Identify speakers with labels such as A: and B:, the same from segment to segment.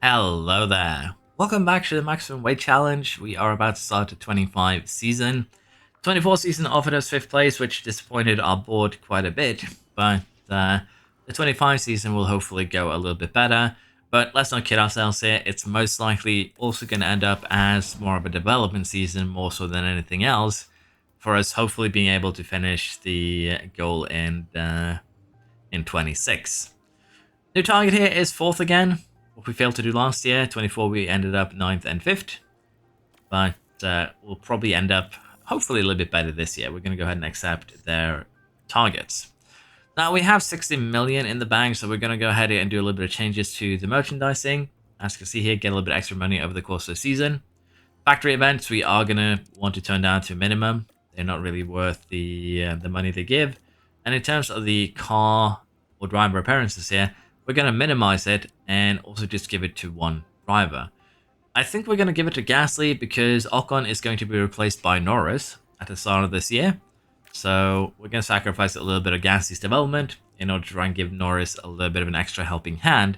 A: Hello there. Welcome back to the Maximum Weight Challenge. We are about to start the 25 season. 24 season offered us 5th place, which disappointed our board quite a bit, but the 25 season will hopefully go a little bit better. But let's not kid ourselves here. It's most likely also going to end up as more of a development season, more so than anything else, for us hopefully being able to finish the goal in 26. New target here is 4th again. What we failed to do last year, 24, we ended up 9th and 5th. But we'll probably end up, hopefully, a little bit better this year. We're going to go ahead and accept their targets. Now, we have 60 million in the bank, so we're going to go ahead and do a little bit of changes to the merchandising. As you can see here, get a little bit extra money over the course of the season. Factory events, we are going to want to turn down to a minimum. They're not really worth the money they give. And in terms of the car or driver appearances here, we're going to minimize it and also just give it to one driver. I think we're going to give it to Gasly because Ocon is going to be replaced by Norris at the start of this year. So we're going to sacrifice a little bit of Gasly's development in order to try and give Norris a little bit of an extra helping hand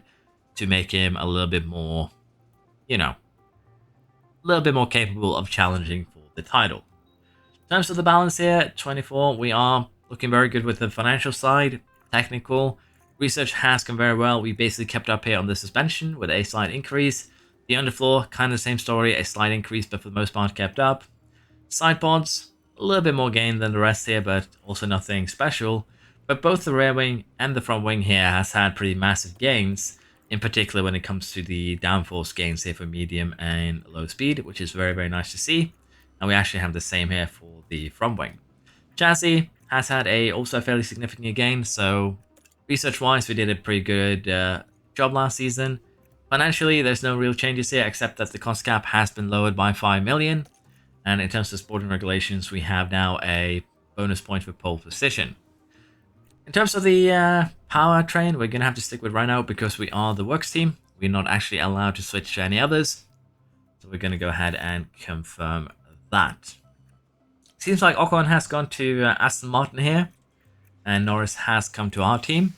A: to make him a little bit more, a little bit more capable of challenging for the title. In terms of the balance here, 24, we are looking very good with the financial side, technical. Research has come very well. We basically kept up here on the suspension with a slight increase. The underfloor, kind of the same story, a slight increase, but for the most part kept up. Side pods, a little bit more gain than the rest here, but also nothing special. But both the rear wing and the front wing here has had pretty massive gains, in particular when it comes to the downforce gains here for medium and low speed, which is very, very nice to see. And we actually have the same here for the front wing. Chassis has had also a fairly significant gain, so research-wise, we did a pretty good job last season. Financially, there's no real changes here, except that the cost cap has been lowered by 5 million. And in terms of sporting regulations, we have now a bonus point for pole position. In terms of the powertrain, we're going to have to stick with Renault because we are the works team. We're not actually allowed to switch to any others. So we're going to go ahead and confirm that. Seems like Ocon has gone to Aston Martin here, and Norris has come to our team.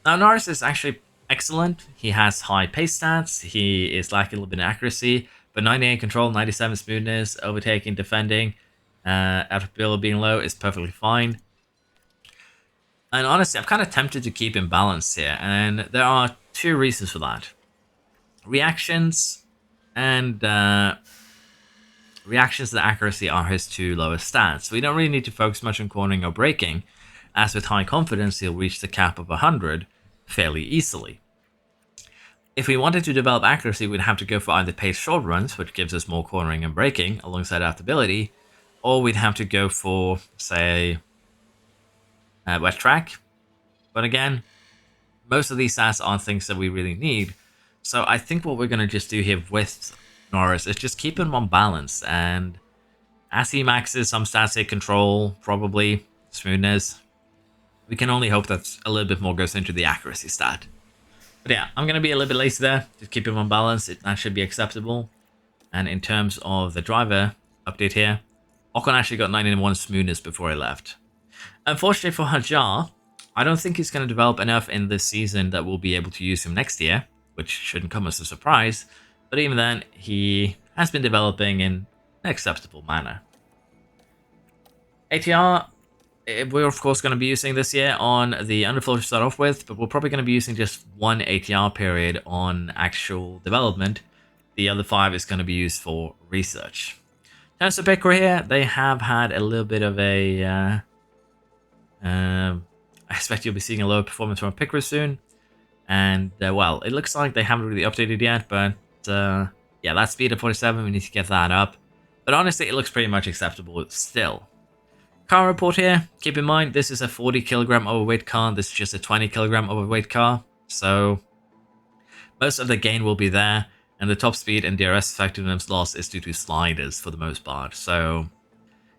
A: Now, Norris is actually excellent. He has high pace stats. He is lacking a little bit of accuracy, but 98 control, 97 smoothness, overtaking, defending, outfield being low is perfectly fine. And honestly, I'm kind of tempted to keep him balanced here, and there are two reasons for that. Reactions and reactions to accuracy are his two lowest stats. We don't really need to focus much on cornering or braking, as with high confidence, he'll reach the cap of 100 fairly easily. If we wanted to develop accuracy, we'd have to go for either pace short runs, which gives us more cornering and braking alongside adaptability, or we'd have to go for, say, wet track. But again, most of these stats aren't things that we really need. So I think what we're going to just do here with Norris is just keep him on balance, and as he maxes some stats here, control, probably, smoothness, we can only hope that a little bit more goes into the accuracy stat. But yeah, I'm going to be a little bit lazy there. Just keep him on balance. That should be acceptable. And in terms of the driver update here, Ocon actually got 91 smoothness before he left. Unfortunately for Hajar, I don't think he's going to develop enough in this season that we'll be able to use him next year, which shouldn't come as a surprise. But even then, he has been developing in an acceptable manner. ATR, we're of course going to be using this year on the underfloor to start off with, but we're probably going to be using just one ATR period on actual development. The other 5 is going to be used for research. In terms of Baku here, they have had a little bit of a... I expect you'll be seeing a lower performance from Picra soon. And, well, it looks like they haven't really updated yet, but yeah, that speed of 47, we need to get that up. But honestly, it looks pretty much acceptable still. Car report here, keep in mind, this is a 40 kilogram overweight car. This is just a 20 kilogram overweight car. So most of the gain will be there. And the top speed and DRS effectiveness loss is due to sliders for the most part. So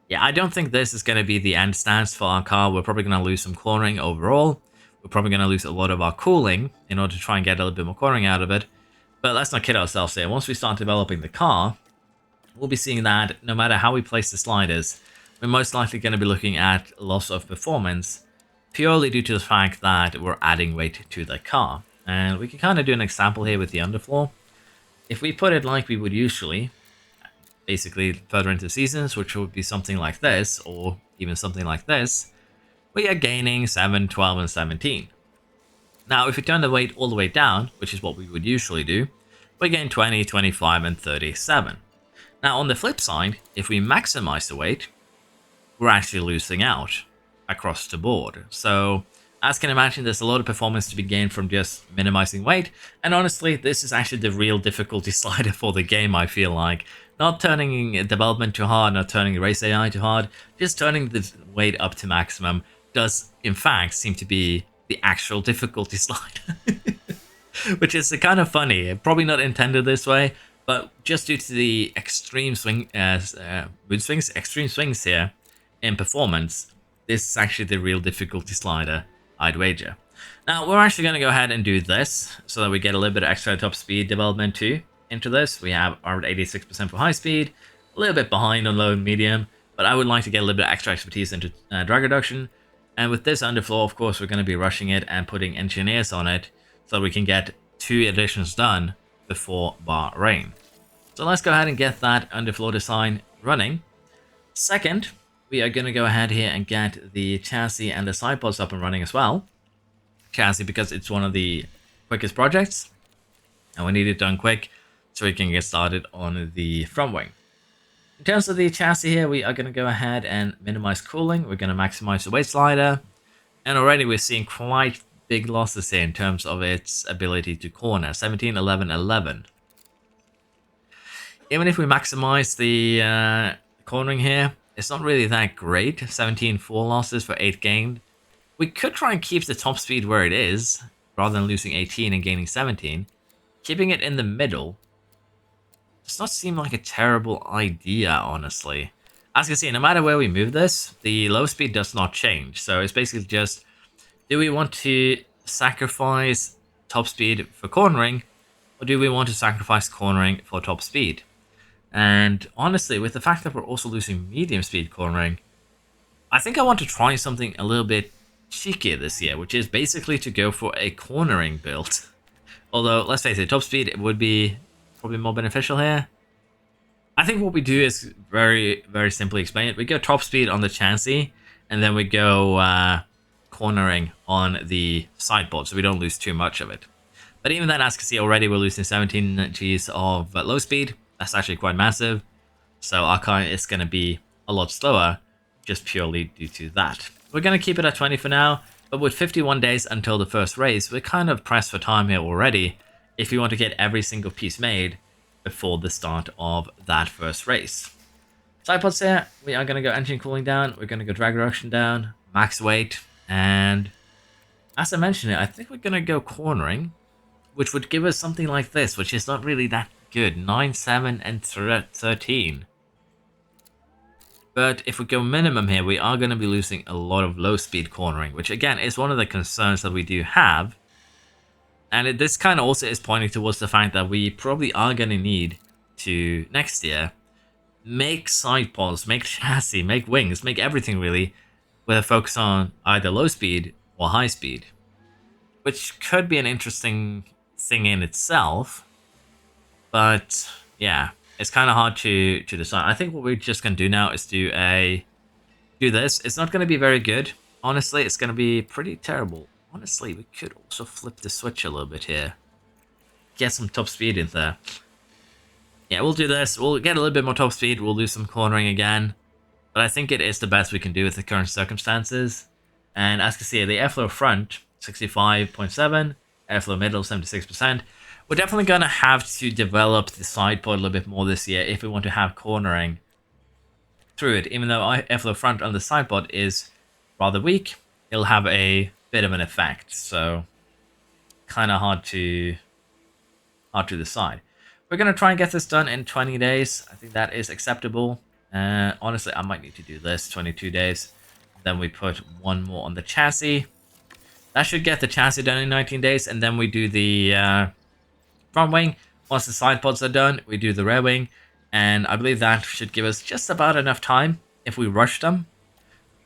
A: yeah, I don't think this is going to be the end stance for our car. We're probably going to lose some cornering overall. We're probably going to lose a lot of our cooling in order to try and get a little bit more cornering out of it. But let's not kid ourselves here. Once we start developing the car, we'll be seeing that no matter how we place the sliders, we're most likely going to be looking at loss of performance purely due to the fact that we're adding weight to the car. And we can kind of do an example here with the underfloor. if we put it like we would usually, basically further into seasons, which would be something like this, or even something like this, we are gaining 7, 12, and 17. Now, if we turn the weight all the way down, which is what we would usually do, we gain 20, 25, and 37. Now, on the flip side, if we maximize the weight, we're actually losing out across the board. So, as you can imagine, there's a lot of performance to be gained from just minimizing weight. And honestly, this is actually the real difficulty slider for the game, I feel like. Not turning development too hard, not turning race AI too hard, just turning the weight up to maximum does, in fact, seem to be the actual difficulty slider. Which is kind of funny. Probably not intended this way, but just due to the extreme extreme swings here in performance, this is actually the real difficulty slider, I'd wager. Now, we're actually going to go ahead and do this so that we get a little bit of extra top speed development too into this. We have our 86% for high speed, a little bit behind on low and medium, but I would like to get a little bit of extra expertise into drag reduction. And with this underfloor, of course, we're going to be rushing it and putting engineers on it so we can get 2 additions done before Bahrain. So let's go ahead and get that underfloor design running. Second, we are going to go ahead here and get the chassis and the side pods up and running as well. Chassis because it's one of the quickest projects, and we need it done quick so we can get started on the front wing. In terms of the chassis here, we are going to go ahead and minimize cooling. We're going to maximize the weight slider, and already we're seeing quite big losses here in terms of its ability to corner. 17, 11, 11. Even if we maximize the cornering here, it's not really that great. 17 4 losses for 8 gained. We could try and keep the top speed where it is, rather than losing 18 and gaining 17. Keeping it in the middle does not seem like a terrible idea, honestly. As you can see, no matter where we move this, the low speed does not change. So it's basically just, do we want to sacrifice top speed for cornering, or do we want to sacrifice cornering for top speed? And honestly, with the fact that we're also losing medium speed cornering, I think I want to try something a little bit cheekier this year, which is basically to go for a cornering build. Although, let's face it, top speed it would be probably more beneficial here. I think what we do is very, very simply explained. We go top speed on the chassis, and then we go cornering on the sideboard, so we don't lose too much of it. But even then, as you can see already, we're losing 17 Gs of low speed. That's actually quite massive. So our car is going to be a lot slower, just purely due to that. We're going to keep it at 20 for now, but with 51 days until the first race, we're kind of pressed for time here already if we want to get every single piece made before the start of that first race. Side pods here, we are going to go engine cooling down, we're going to go drag reduction down, max weight, and as I mentioned, I think we're going to go cornering, which would give us something like this, which is not really that good. 9, 7, and 13. But if we go minimum here, we are going to be losing a lot of low speed cornering, which again is one of the concerns that we do have. And this kind of also is pointing towards the fact that we probably are going to need to, next year, make side pods, make chassis, make wings, make everything really, with a focus on either low speed or high speed. Which could be an interesting thing in itself. But yeah, it's kind of hard to decide. I think what we're just going to do now is do this. It's not going to be very good. Honestly, it's going to be pretty terrible. Honestly, we could also flip the switch a little bit here. Get some top speed in there. Yeah, we'll do this. We'll get a little bit more top speed. We'll do some cornering again. But I think it is the best we can do with the current circumstances. And as you can see, the airflow front, 65.7. Airflow middle, 76%. We're definitely going to have to develop the side pod a little bit more this year if we want to have cornering through it. Even though airflow front on the side pod is rather weak, it'll have a bit of an effect. So kind of hard to decide. We're going to try and get this done in 20 days. I think that is acceptable. Honestly, I might need to do this 22 days. Then we put one more on the chassis. That should get the chassis done in 19 days. And then we do the front wing. Once the side pods are done, we do the rear wing. And I believe that should give us just about enough time if we rush them.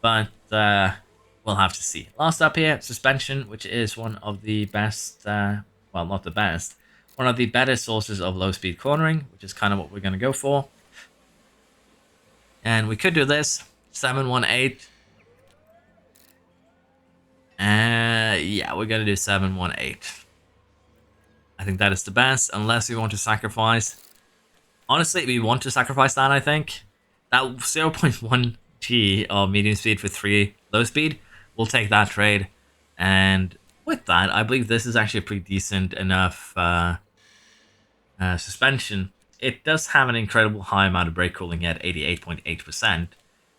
A: But we'll have to see. Last up here, suspension, which is one of the best, well, not the best, one of the better sources of low-speed cornering, which is kind of what we're going to go for. And we could do this 718. Yeah, we're going to do 718. I think that is the best, unless we want to sacrifice. Honestly, we want to sacrifice that, I think. That 0.1 G of medium speed for 3 low speed, we'll take that trade. And with that, I believe this is actually a pretty decent enough suspension. It does have an incredible high amount of brake cooling at 88.8%.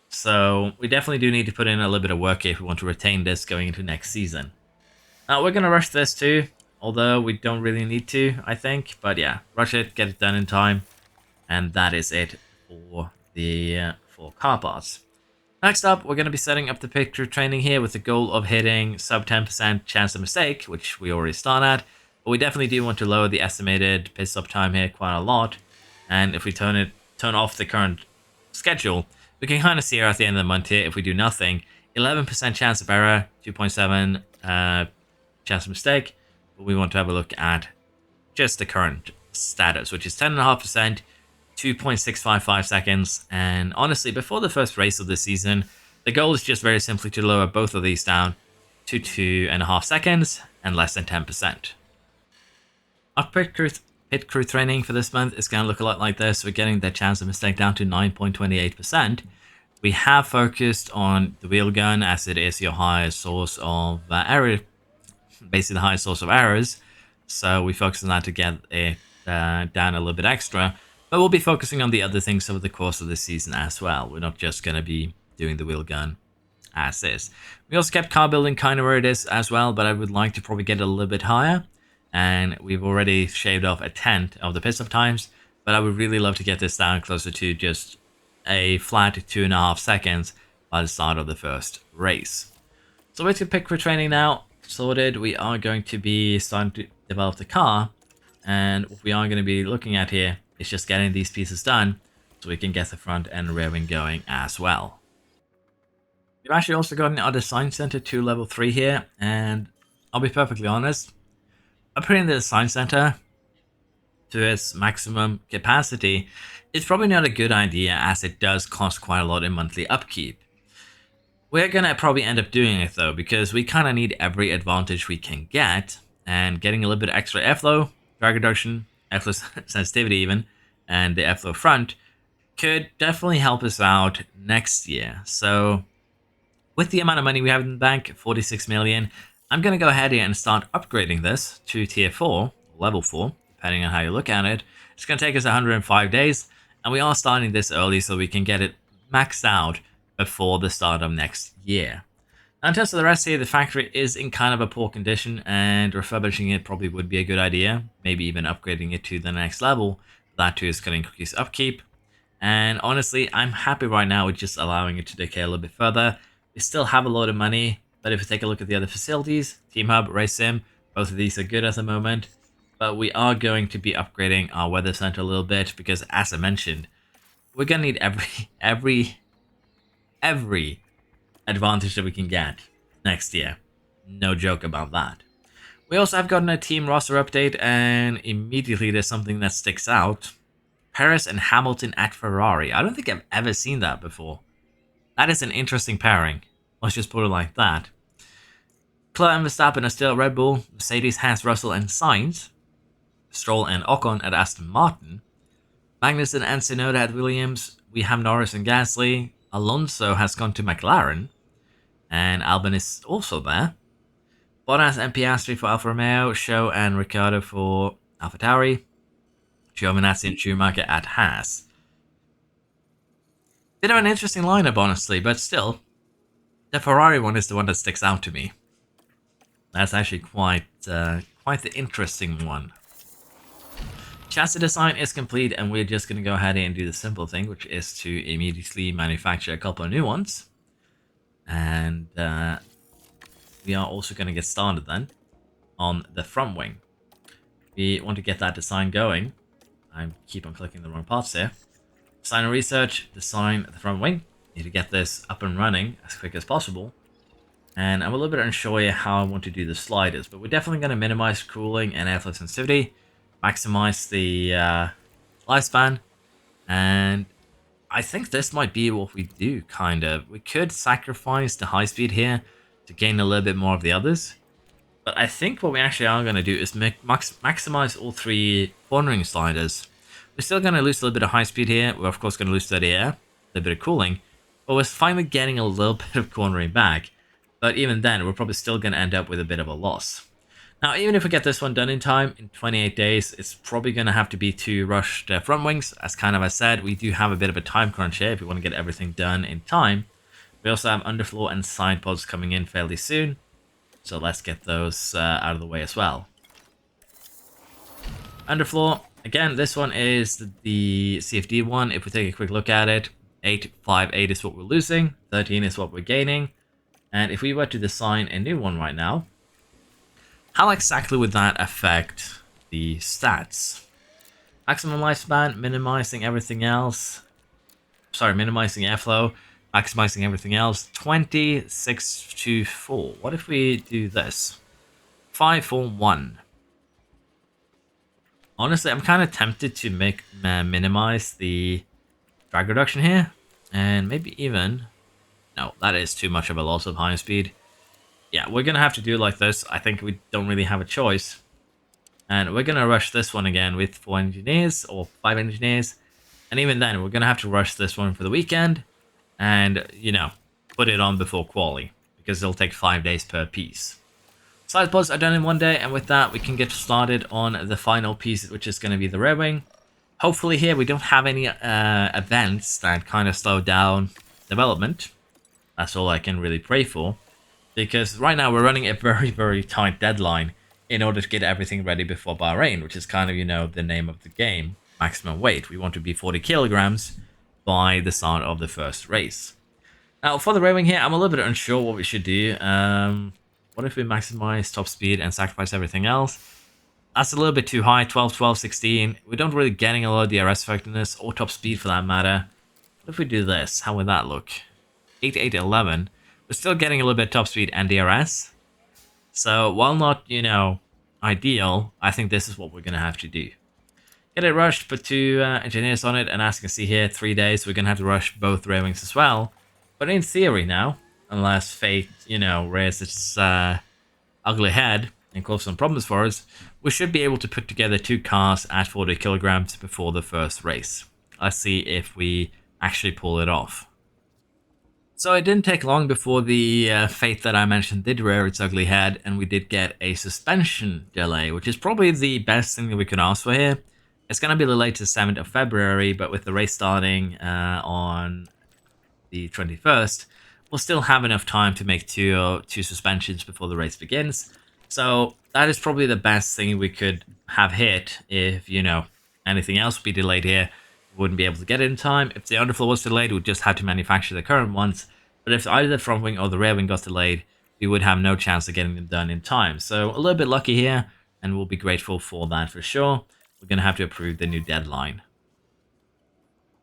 A: So we definitely do need to put in a little bit of work if we want to retain this going into next season. We're going to rush this too, although we don't really need to, I think. But yeah, rush it, get it done in time. And that is it for the for car parts. Next up, we're going to be setting up the pit crew training here with the goal of hitting sub 10% chance of mistake, which we already start at. But we definitely do want to lower the estimated pit stop time here quite a lot. And if we turn off the current schedule, we can kind of see here at the end of the month here, if we do nothing, 11% chance of error, 2.7 chance of mistake. But we want to have a look at just the current status, which is 10.5%, 2.655 seconds. And honestly, before the first race of the season, the goal is just very simply to lower both of these down to 2.5 seconds and less than 10%. Our pit crew training for this month is going to look a lot like this. We're getting the chance of mistake down to 9.28%. We have focused on the wheel gun as it is your highest source of error, basically the highest source of errors. So we focus on that to get it down a little bit extra. But we'll be focusing on the other things over the course of the season as well. We're not just going to be doing the wheel gun as is. We also kept car building kind of where it is as well, but I would like to probably get it a little bit higher. And we've already shaved off a tenth of the pit stop times, but I would really love to get this down closer to just a flat 2.5 seconds by the start of the first race. So with the pit crew training now sorted, we are going to be starting to develop the car. And what we are going to be looking at here is just getting these pieces done so we can get the front and rear wing going as well. We've actually also got our design center to level 3 here, and I'll be perfectly honest, upgrading the design center to its maximum capacity is probably not a good idea, as it does cost quite a lot in monthly upkeep. We're gonna probably end up doing it though, because we kind of need every advantage we can get, and getting a little bit extra airflow, drag reduction, airflow sensitivity even, and the airflow front could definitely help us out next year. So with the amount of money we have in the bank, 46 million, I'm going to go ahead here and start upgrading this to tier 4, level 4, depending on how you look at it. It's going to take us 105 days, and we are starting this early so we can get it maxed out before the start of next year. Now, in terms of the rest here, the factory is in kind of a poor condition, and refurbishing it probably would be a good idea. Maybe even upgrading it to the next level. That too is going to increase upkeep. And honestly, I'm happy right now with just allowing it to decay a little bit further. We still have a lot of money, but if we take a look at the other facilities, Team Hub, Race Sim, both of these are good at the moment. But we are going to be upgrading our weather center a little bit because, as I mentioned, we're going to need every advantage that we can get next year. No joke about that. We also have gotten a team roster update, and immediately there's something that sticks out. Perez and Hamilton at Ferrari. I don't think I've ever seen that before. That is an interesting pairing. Let's just put it like that. Leclerc and Verstappen are still at Red Bull. Mercedes has Russell and Sainz. Stroll and Ocon at Aston Martin. Magnussen and Tsunoda at Williams. We have Norris and Gasly. Alonso has gone to McLaren. And Albon is also there. Bottas and Piastri for Alfa Romeo. Show and Ricciardo for AlphaTauri. Giovinazzi and Schumacher at Haas. Bit of an interesting lineup, honestly, but still, the Ferrari one is the one that sticks out to me. That's actually quite the interesting one. Chassis design is complete, and we're just going to go ahead and do the simple thing, which is to immediately manufacture a couple of new ones. And we are also going to get started then on the front wing. We want to get that design going. I keep on clicking the wrong parts here. Design and research, design the front wing. Need to get this up and running as quick as possible. And I'm a little bit unsure how I want to do the sliders, but we're definitely going to minimize cooling and airflow sensitivity. maximize the lifespan, and I think this might be what we do, kind of. We could sacrifice the high speed here to gain a little bit more of the others. But I think what we actually are going to do is maximize all three cornering sliders. We're still going to lose a little bit of high speed here. We're of course going to lose steady air, a little bit of cooling. But we're finally getting a little bit of cornering back. But even then, we're probably still going to end up with a bit of a loss. Now, even if we get this one done in time, in 28 days, it's probably going to have to be 2 rushed front wings. As kind of I said, we do have a bit of a time crunch here if we want to get everything done in time. We also have underfloor and side pods coming in fairly soon. So let's get those out of the way as well. Underfloor, again, this one is the CFD one. If we take a quick look at it, 858 is what we're losing, 13 is what we're gaining. And if we were to design a new one right now, how exactly would that affect the stats? Maximum lifespan, minimizing everything else. Sorry, minimizing airflow, maximizing everything else. 2624. What if we do this? 541. Honestly, I'm kind of tempted to minimize the drag reduction here. And maybe even... No, that is too much of a loss of high speed. Yeah, we're going to have to do it like this. I think we don't really have a choice. And we're going to rush this one again with 4 engineers or 5 engineers. And even then, we're going to have to rush this one for the weekend. And, you know, put it on before quali. Because it'll take 5 days per piece. Side pods are done in 1 day. And with that, we can get started on the final piece, which is going to be the rear wing. Hopefully here, we don't have any events that kind of slow down development. That's all I can really pray for. Because right now we're running a very, very tight deadline in order to get everything ready before Bahrain, which is kind of, you know, the name of the game, maximum weight. We want to be 40 kilograms by the start of the first race. Now, for the rear wing here, I'm a little bit unsure what we should do. What if we maximize top speed and sacrifice everything else? That's a little bit too high, 12, 12, 16. We don't really getting a lot of DRS effectiveness or top speed for that matter. What if we do this? How would that look? 8, 8, 11. We're still getting a little bit of top speed and DRS. So, while not, you know, ideal, I think this is what we're going to have to do. Get it rushed, put 2 engineers on it, and as you can see here, 3 days, we're going to have to rush both rear wings as well. But in theory now, unless fate, you know, rears its ugly head and causes some problems for us, we should be able to put together 2 cars at 40 kilograms before the first race. Let's see if we actually pull it off. So it didn't take long before the fate that I mentioned did rear its ugly head, and we did get a suspension delay, which is probably the best thing that we could ask for here. It's going to be delayed to the 7th of February, but with the race starting on the 21st, we'll still have enough time to make two suspensions before the race begins. So that is probably the best thing we could have hit if, you know, anything else would be delayed here. Wouldn't be able to get it in time. If the underfloor was delayed, we'd just have to manufacture the current ones. But if either the front wing or the rear wing got delayed, we would have no chance of getting them done in time. So a little bit lucky here, and we'll be grateful for that for sure. We're going to have to approve the new deadline.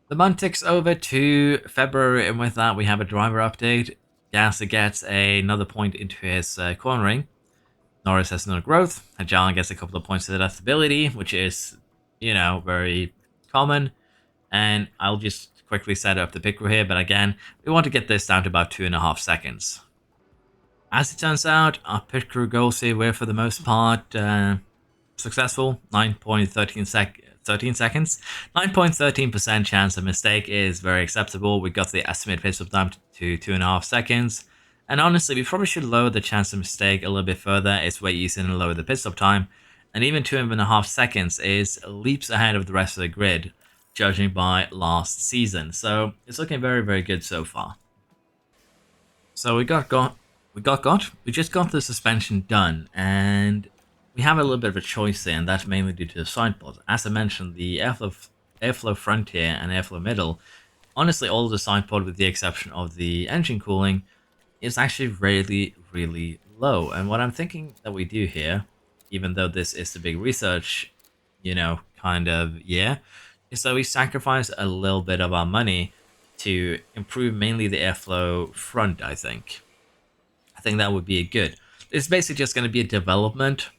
A: The month ticks over to February, and with that we have a driver update. Gasly gets another point into his cornering. Norris has no growth. Hajan gets a couple of points of adaptability, which is, you know, very common. And I'll just quickly set up the pit crew here, but again, we want to get this down to about 2.5 seconds. As it turns out, our pit crew goals here were for the most part successful. 9.13 seconds. 9.13% chance of mistake is very acceptable. We got the estimated pit stop time to 2.5 seconds. And honestly, we probably should lower the chance of mistake a little bit further. It's way easier to lower the pit stop time. And even 2.5 seconds is leaps ahead of the rest of the grid, judging by last season. So it's looking very, very good so far. So we just got the suspension done, and we have a little bit of a choice there, and that's mainly due to the side pods. As I mentioned, the airflow frontier and airflow middle, honestly, all of the side pod with the exception of the engine cooling is actually really, really low. And what I'm thinking that we do here, even though this is the big research, you know, kind of year, is that we sacrifice a little bit of our money to improve mainly the airflow front, I think. I think that would be good. It's basically just going to be a development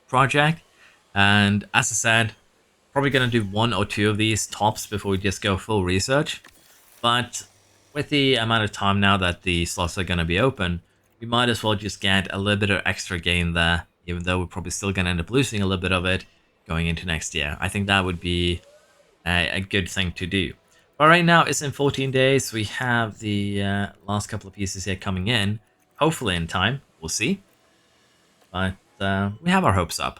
A: project, And as I said, probably going to do 1 or 2 of these tops before we just go full research. But with the amount of time now that the slots are going to be open, we might as well just get a little bit of extra gain there, even though we're probably still going to end up losing a little bit of it going into next year. I think that would be a good thing to do. But right now it's in 14 days. We have the last couple of pieces here coming in, hopefully in time. We'll see. But we have our hopes up.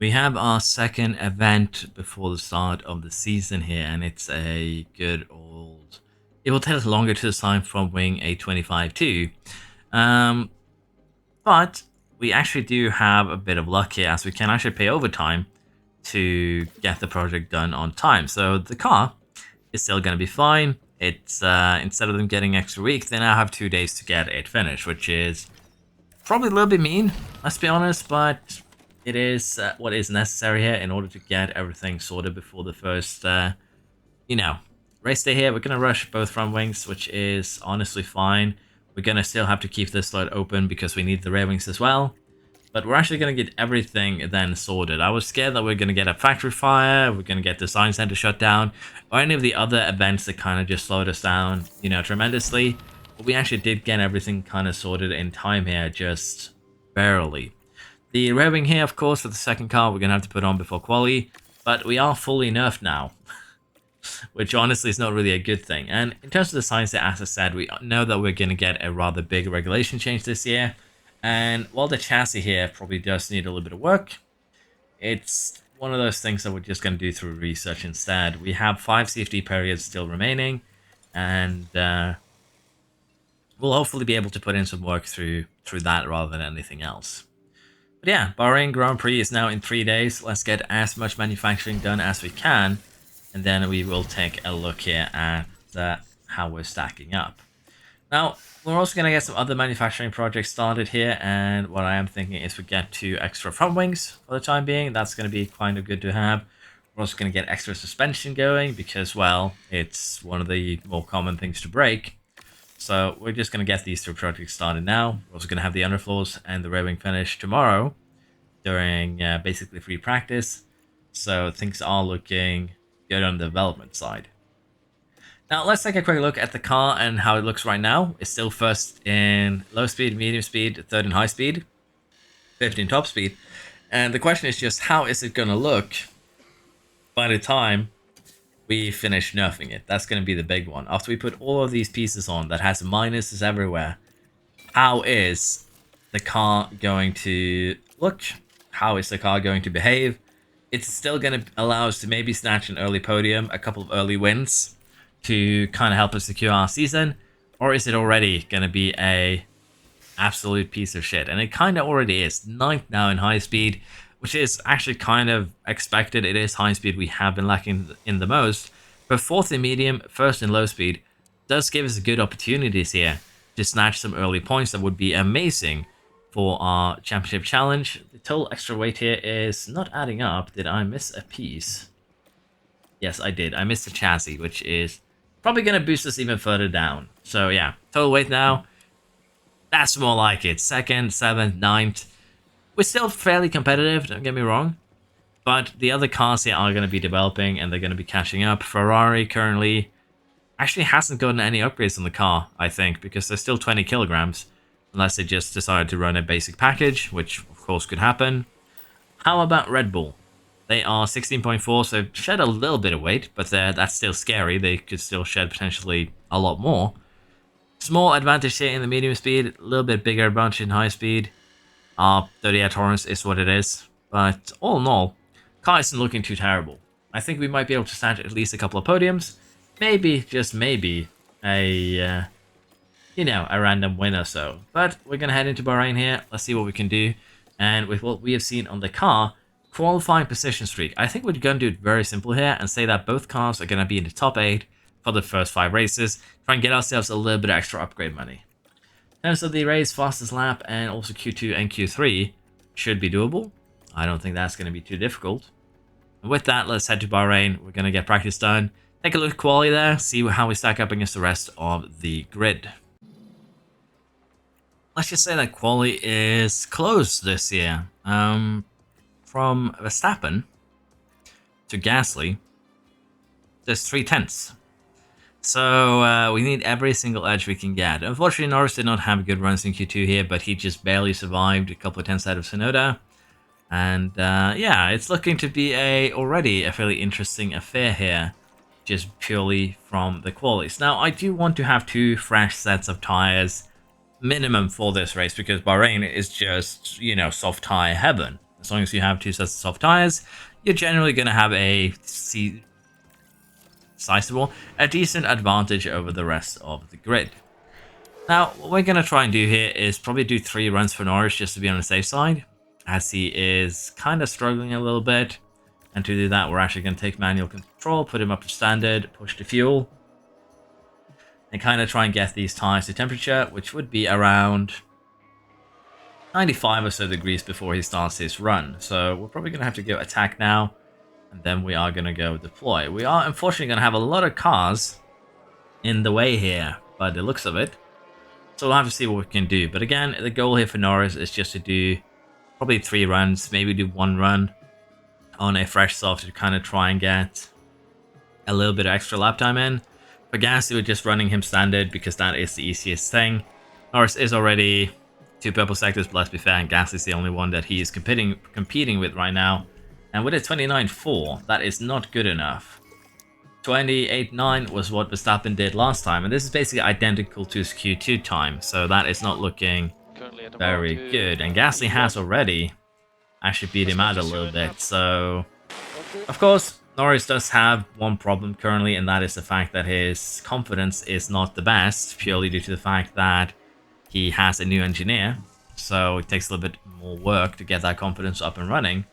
A: We have our second event before the start of the season here, and it's a good old... It will take us longer to assign from wing A25 but we actually do have a bit of luck here, as we can actually pay overtime to get the project done on time. So the car is still going to be fine. It's instead of them getting extra week, they now have 2 days to get it finished, which is probably a little bit mean, let's be honest, but it is what is necessary here in order to get everything sorted before the first, race day here. We're going to rush both front wings, which is honestly fine. We're going to still have to keep this slot open because we need the rear wings as well. But we're actually going to get everything then sorted. I was scared that we're going to get a factory fire, we're going to get the design center shut down, or any of the other events that kind of just slowed us down, tremendously. But we actually did get everything kind of sorted in time here, just barely. The rear wing here, of course, for the second car, we're going to have to put on before quali, but we are fully nerfed now, which honestly is not really a good thing. And in terms of the science, as I said, we know that we're going to get a rather big regulation change this year. And while the chassis here probably does need a little bit of work, it's one of those things that we're just going to do through research instead. We have 5 CFD periods still remaining, and we'll hopefully be able to put in some work through that rather than anything else. But yeah, Bahrain Grand Prix is now in 3 days. Let's get as much manufacturing done as we can, and then we will take a look here at how we're stacking up. Now, we're also going to get some other manufacturing projects started here, and what I am thinking is we get 2 extra front wings for the time being. That's going to be kind of good to have. We're also going to get extra suspension going because, well, it's one of the more common things to break. So we're just going to get these 2 projects started now. We're also going to have the underfloors and the rear wing finish tomorrow during basically free practice. So things are looking good on the development side. Now let's take a quick look at the car and how it looks right now. It's still first in low speed, medium speed, third in high speed, 5th in top speed. And the question is just how is it going to look by the time we finish nerfing it? That's going to be the big one. After we put all of these pieces on that has minuses everywhere, how is the car going to look? How is the car going to behave? It's still going to allow us to maybe snatch an early podium, a couple of early wins to kind of help us secure our season, or is it already going to be a absolute piece of shit? And it kind of already is. 9th now in high speed, which is actually kind of expected. It is high speed we have been lacking in the most, but 4th in medium, 1st in low speed does give us good opportunities here to snatch some early points that would be amazing for our championship challenge. The total extra weight here is not adding up. Did I miss a piece? Yes, I did. I missed the chassis, which is probably going to boost us even further down. So yeah, total weight now, that's more like it. 2nd, 7th, 9th. We're still fairly competitive, don't get me wrong. But the other cars here are going to be developing and they're going to be catching up. Ferrari currently actually hasn't gotten any upgrades on the car, I think, because they're still 20 kilograms. Unless they just decided to run a basic package, which of course could happen. How about Red Bull? They are 16.4, so shed a little bit of weight, but that's still scary. They could still shed potentially a lot more. Small advantage here in the medium speed, a little bit bigger advantage in high speed. 38 tolerance is what it is, but all in all, car isn't looking too terrible. I think we might be able to snatch at least a couple of podiums, maybe, just maybe, a random win or so. But we're going to head into Bahrain here, let's see what we can do, and with what we have seen on the car, qualifying position streak. I think we're going to do it very simple here and say that both cars are going to be in the top 8 for the first 5 races. Try and get ourselves a little bit of extra upgrade money. In terms of the race, fastest lap and also Q2 and Q3 should be doable. I don't think that's going to be too difficult. And with that, let's head to Bahrain. We're going to get practice done. Take a look at quality there, see how we stack up against the rest of the grid. Let's just say that quality is close this year. from Verstappen to Gasly, there's 3/10. So we need every single edge we can get. Unfortunately, Norris did not have good runs in Q2 here, but he just barely survived a couple of tenths out of Tsunoda. And yeah, it's looking to be already a fairly interesting affair here, just purely from the qualities. Now, I do want to have 2 fresh sets of tires minimum for this race, because Bahrain is just, you know, soft tire heaven. As long as you have 2 sets of soft tires, you're generally going to have a decent advantage over the rest of the grid. Now, what we're going to try and do here is probably do 3 runs for Norris just to be on the safe side, as he is kind of struggling a little bit. And to do that, we're actually going to take manual control, put him up to standard, push the fuel, and kind of try and get these tires to temperature, which would be around 95 or so degrees before he starts his run. So we're probably going to have to go attack now, and then we are going to go deploy. We are unfortunately going to have a lot of cars in the way here by the looks of it, so we'll have to see what we can do. But again, the goal here for Norris is just to do probably 3 runs, maybe do 1 run on a fresh soft to kind of try and get a little bit of extra lap time in. For Gasly, we're just running him standard because that is the easiest thing. Norris is already 2 purple sectors, but let's be fair, and Gasly's the only one that he is competing with right now. And with a 29.4, that is not good enough. 28.9 was what Verstappen did last time, and this is basically identical to his Q2 time, so that is not looking very good. And Gasly has already actually beat him out a little bit. So, of course, Norris does have one problem currently, and that is the fact that his confidence is not the best, purely due to the fact that he has a new engineer. So it takes a little bit more work to get that confidence up and running.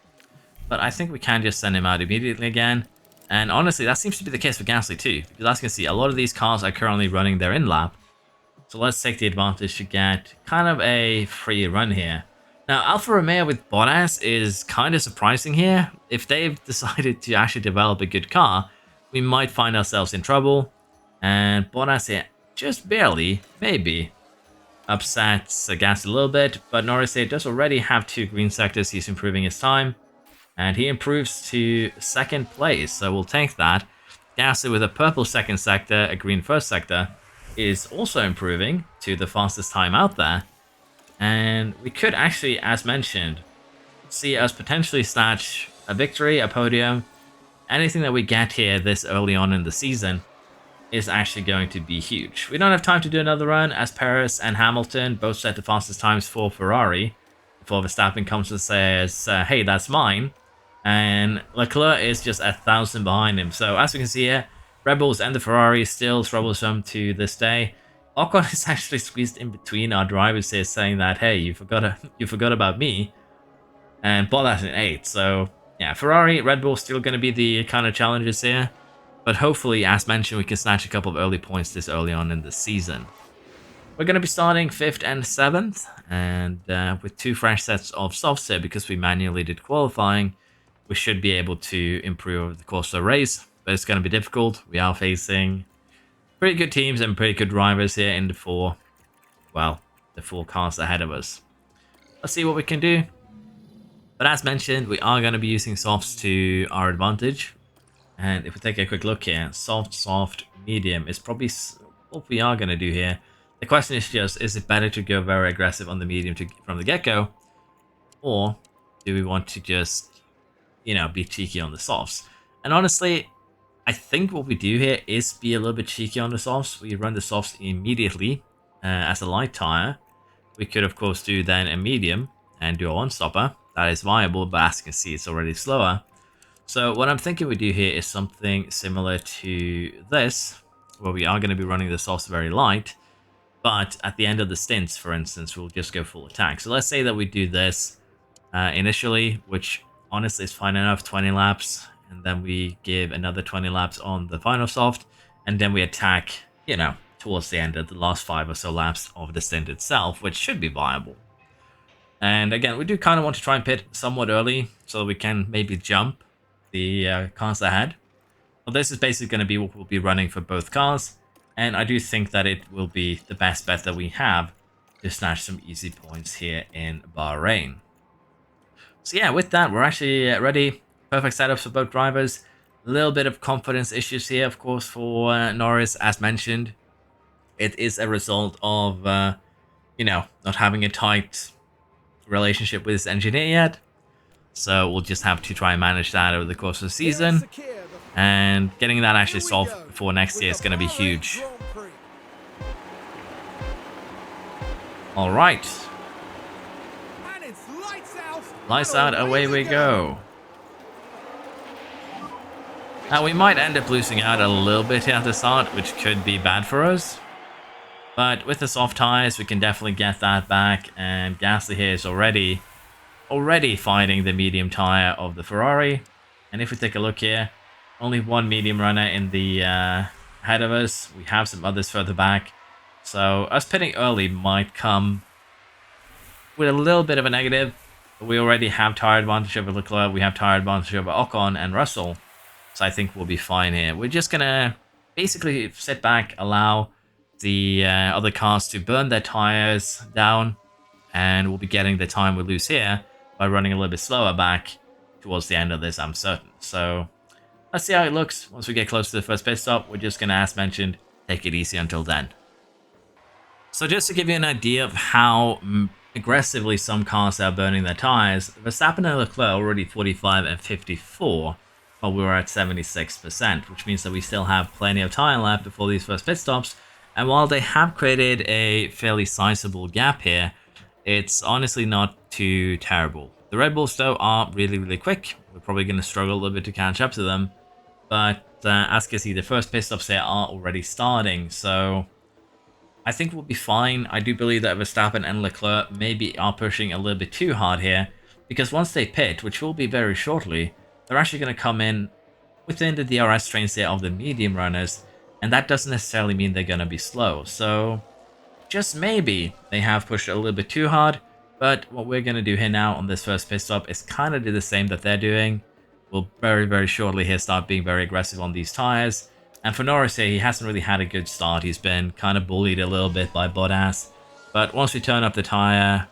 A: But I think we can just send him out immediately again. And honestly, that seems to be the case for Gasly too, because as you can see, a lot of these cars are currently running their in-lap. So let's take the advantage to get kind of a free run here. Now, Alfa Romeo with Bottas is kind of surprising here. If they've decided to actually develop a good car, we might find ourselves in trouble. And Bottas here just barely, maybe, upsets Gasly a little bit. But Norris here does already have 2 green sectors. He's improving his time. And he improves to 2nd place, so we'll take that. Gasly with a purple 2nd sector, a green 1st sector, is also improving to the fastest time out there. And we could actually, as mentioned, see us potentially snatch a victory, a podium. Anything that we get here this early on in the season is actually going to be huge. We don't have time to do another run, as Perez and Hamilton both set the fastest times for Ferrari, before Verstappen comes and says, hey, that's mine. And Leclerc is just 1,000 behind him. So as we can see here, Red Bulls and the Ferrari still troublesome to this day. Ocon is actually squeezed in between our drivers here, saying that, hey, you forgot about me. And Bottas in 8th. So yeah, Ferrari, Red Bull still going to be the kind of challengers here. But hopefully, as mentioned, we can snatch a couple of early points this early on in the season. We're going to be starting 5th and 7th. And with 2 fresh sets of softs here, because we manually did qualifying, we should be able to improve over the course of the race. But it's going to be difficult. We are facing pretty good teams and pretty good drivers here in the 4 cars ahead of us. Let's see what we can do. But as mentioned, we are going to be using softs to our advantage. And if we take a quick look here, soft, medium is probably what we are going to do here. The question is just, is it better to go very aggressive on the medium from the get-go? Or do we want to just, you know, be cheeky on the softs? And honestly, I think what we do here is be a little bit cheeky on the softs. We run the softs immediately as a light tire. We could, of course, do then a medium and do a one-stopper. That is viable, but as you can see, it's already slower. So what I'm thinking we do here is something similar to this, where we are going to be running the softs very light. But at the end of the stints, for instance, we'll just go full attack. So let's say that we do this initially, which honestly is fine enough, 20 laps. And then we give another 20 laps on the final soft. And then we attack, you know, towards the end of the last 5 or so laps of the stint itself, which should be viable. And again, we do kind of want to try and pit somewhat early so we can maybe jump the cars ahead. Well, this is basically going to be what we'll be running for both cars. And I do think that it will be the best bet that we have to snatch some easy points here in Bahrain. So yeah, with that, we're actually ready. Perfect setups for both drivers. A little bit of confidence issues here, of course, for Norris, as mentioned. It is a result of, not having a tight relationship with his engineer yet. So we'll just have to try and manage that over the course of the season. And getting that actually solved before next year is going to be huge. All right. Lights out, away we go. Now we might end up losing out a little bit here at the start, which could be bad for us. But with the soft tires, we can definitely get that back. And Gasly here is already fighting the medium tire of the Ferrari. And if we take a look here, only one medium runner in the ahead of us. We have some others further back. So us pitting early might come with a little bit of a negative. But we already have tire advantage over Leclerc. We have tire advantage over Ocon and Russell. So I think we'll be fine here. We're just going to basically sit back, allow the other cars to burn their tires down. And we'll be getting the time we lose here by running a little bit slower back towards the end of this, I'm certain. So let's see how it looks. Once we get close to the first pit stop, we're just going to, as mentioned, take it easy until then. So just to give you an idea of how aggressively some cars are burning their tires, Verstappen and Leclerc are already 45 and 54, while we were at 76%, which means that we still have plenty of tire left before these first pit stops. And while they have created a fairly sizable gap here, it's honestly not too terrible. The Red Bulls, though, are really, really quick. We're probably going to struggle a little bit to catch up to them. But as you can see, the first pit stops here are already starting. So I think we'll be fine. I do believe that Verstappen and Leclerc maybe are pushing a little bit too hard here. Because once they pit, which will be very shortly, they're actually going to come in within the DRS trains here of the medium runners. And that doesn't necessarily mean they're going to be slow. So just maybe they have pushed it a little bit too hard. But what we're going to do here now on this first pit stop is kind of do the same that they're doing. We'll very, very shortly here start being very aggressive on these tires. And for Norris here, he hasn't really had a good start. He's been kind of bullied a little bit by Bottas. But once we turn up the tire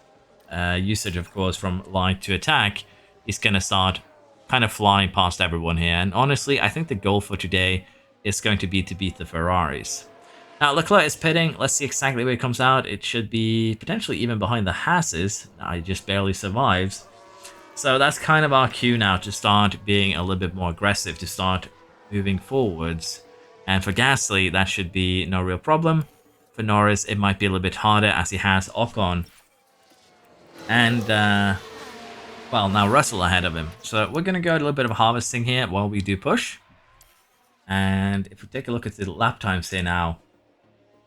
A: usage, of course, from light to attack, he's going to start kind of flying past everyone here. And honestly, I think the goal for today is going to be to beat the Ferraris. Now, Leclerc is pitting. Let's see exactly where it comes out. It should be potentially even behind the Hasses. He just barely survives. So that's kind of our cue now to start being a little bit more aggressive, to start moving forwards. And for Gasly, that should be no real problem. For Norris, it might be a little bit harder as he has Ocon. And, well, now Russell ahead of him. So we're going to go a little bit of harvesting here while we do push. And if we take a look at the lap times here now,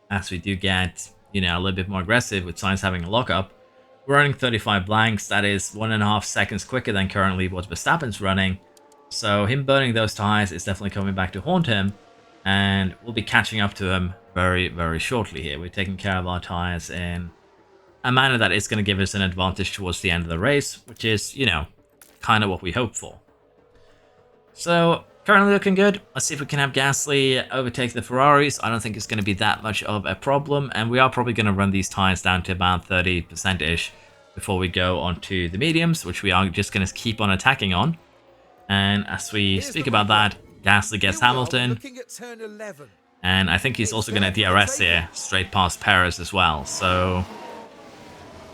A: as we do get, a little bit more aggressive with Sainz having a lockup, we're running 35 blanks. That is 1.5 seconds quicker than currently what Verstappen's running. So him burning those tires is definitely coming back to haunt him. And we'll be catching up to him very, very shortly here. We're taking care of our tires in a manner that is going to give us an advantage towards the end of the race, which is, kind of what we hope for. So currently looking good. Let's see if we can have Gasly overtake the Ferraris. I don't think it's going to be that much of a problem. And we are probably going to run these tires down to about 30%-ish before we go onto the mediums, which we are just going to keep on attacking on. And as we speak about that, Gasly gets Hamilton. And I think he's also going to DRS here, straight past Perez as well. So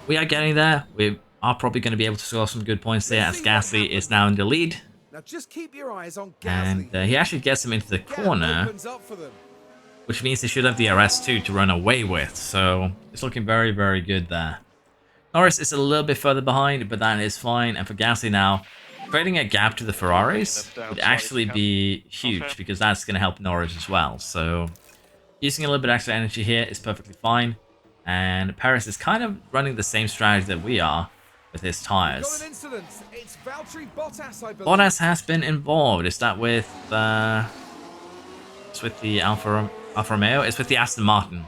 A: we are getting there. We are probably going to be able to score some good points there as Gasly is now in the lead.
B: Now just keep your eyes on
A: Gasly. And he actually gets him into the corner, which means he should have DRS too to run away with. So it's looking very, very good there. Norris is a little bit further behind, but that is fine. And for Gasly now, creating a gap to the Ferraris would actually be huge because that's going to help Norris as well. So using a little bit extra energy here is perfectly fine. And Perez is kind of running the same strategy that we are with his tires. Bottas has been involved. Is that with it's with the Alfa Romeo? It's with the Aston Martin.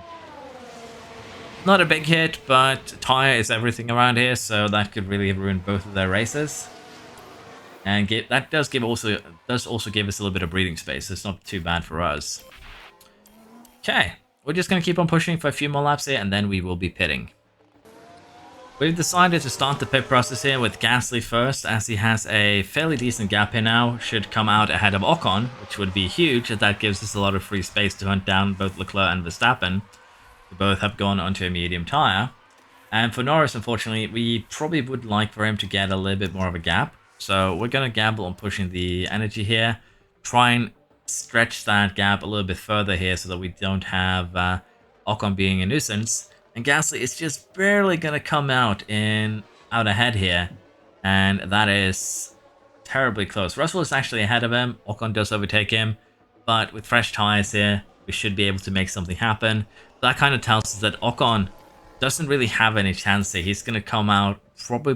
A: Not a big hit, but tire is everything around here, so that could really ruin both of their races. And that does also give us a little bit of breathing space. So it's not too bad for us. Okay, we're just going to keep on pushing for a few more laps here, and then we will be pitting. We've decided to start the pit process here with Gasly first, as he has a fairly decent gap here now. Should come out ahead of Ocon, which would be huge, as that gives us a lot of free space to hunt down both Leclerc and Verstappen, who both have gone onto a medium tyre. And for Norris, unfortunately, we probably would like for him to get a little bit more of a gap. So we're going to gamble on pushing the energy here, try and stretch that gap a little bit further here so that we don't have Ocon being a nuisance. And Gasly is just barely going to come out ahead here. And that is terribly close. Russell is actually ahead of him. Ocon does overtake him. But with fresh tyres here, we should be able to make something happen. That kind of tells us that Ocon doesn't really have any chance here. He's going to come out probably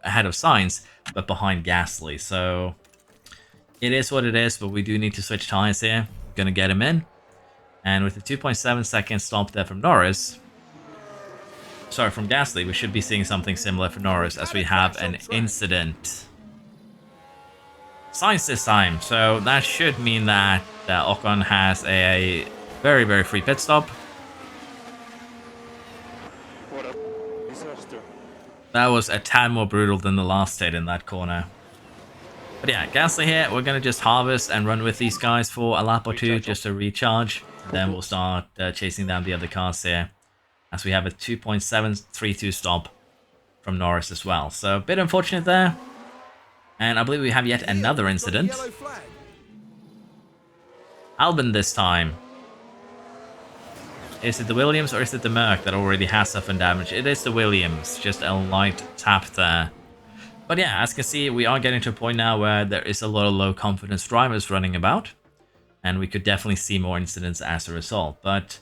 A: ahead of Sainz, but behind Gasly. So it is what it is, but we do need to switch tyres here. We're going to get him in. And with the 2.7 second stop there from Gasly, we should be seeing something similar for Norris as we have an incident. Sainz this time, so that should mean that Ocon has a very, very free pit stop.
C: What a disaster.
A: That was a tad more brutal than the last hit in that corner. But yeah, Gasly here, we're going to just harvest and run with these guys for a lap or two just to recharge. Then we'll start chasing down the other cars here, as we have a 2.732 stop from Norris as well. So a bit unfortunate there. And I believe we have yet another incident. Albon this time. Is it the Williams or is it the Merc that already has suffered damage? It is the Williams, just a light tap there. But yeah, as you can see, we are getting to a point now where there is a lot of low confidence drivers running about. And we could definitely see more incidents as a result. But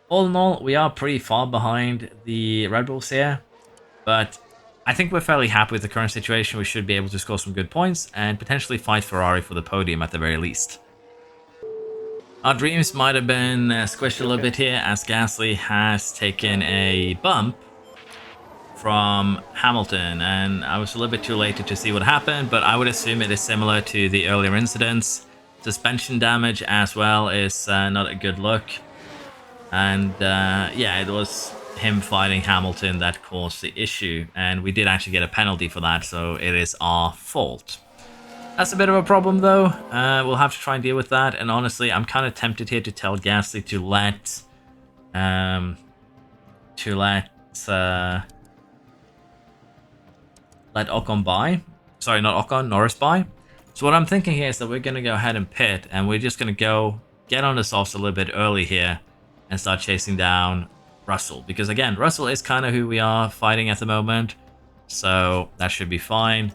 A: all in all, we are pretty far behind the Red Bulls here. But I think we're fairly happy with the current situation. We should be able to score some good points and potentially fight Ferrari for the podium at the very least. Our dreams might have been squished a little bit here, as Gasly has taken a bump from Hamilton. And I was a little bit too late to see what happened, but I would assume it is similar to the earlier incidents. Suspension damage as well is not a good look. And yeah, it was him fighting Hamilton that caused the issue. And we did actually get a penalty for that, so it is our fault. That's a bit of a problem though. We'll have to try and deal with that. And honestly, I'm kind of tempted here to tell Gasly to let Ocon by. Sorry, not Ocon, Norris by. So what I'm thinking here is that we're going to go ahead and pit, and we're just going to go get on the softs a little bit early here and start chasing down Russell. Because again, Russell is kind of who we are fighting at the moment, so that should be fine.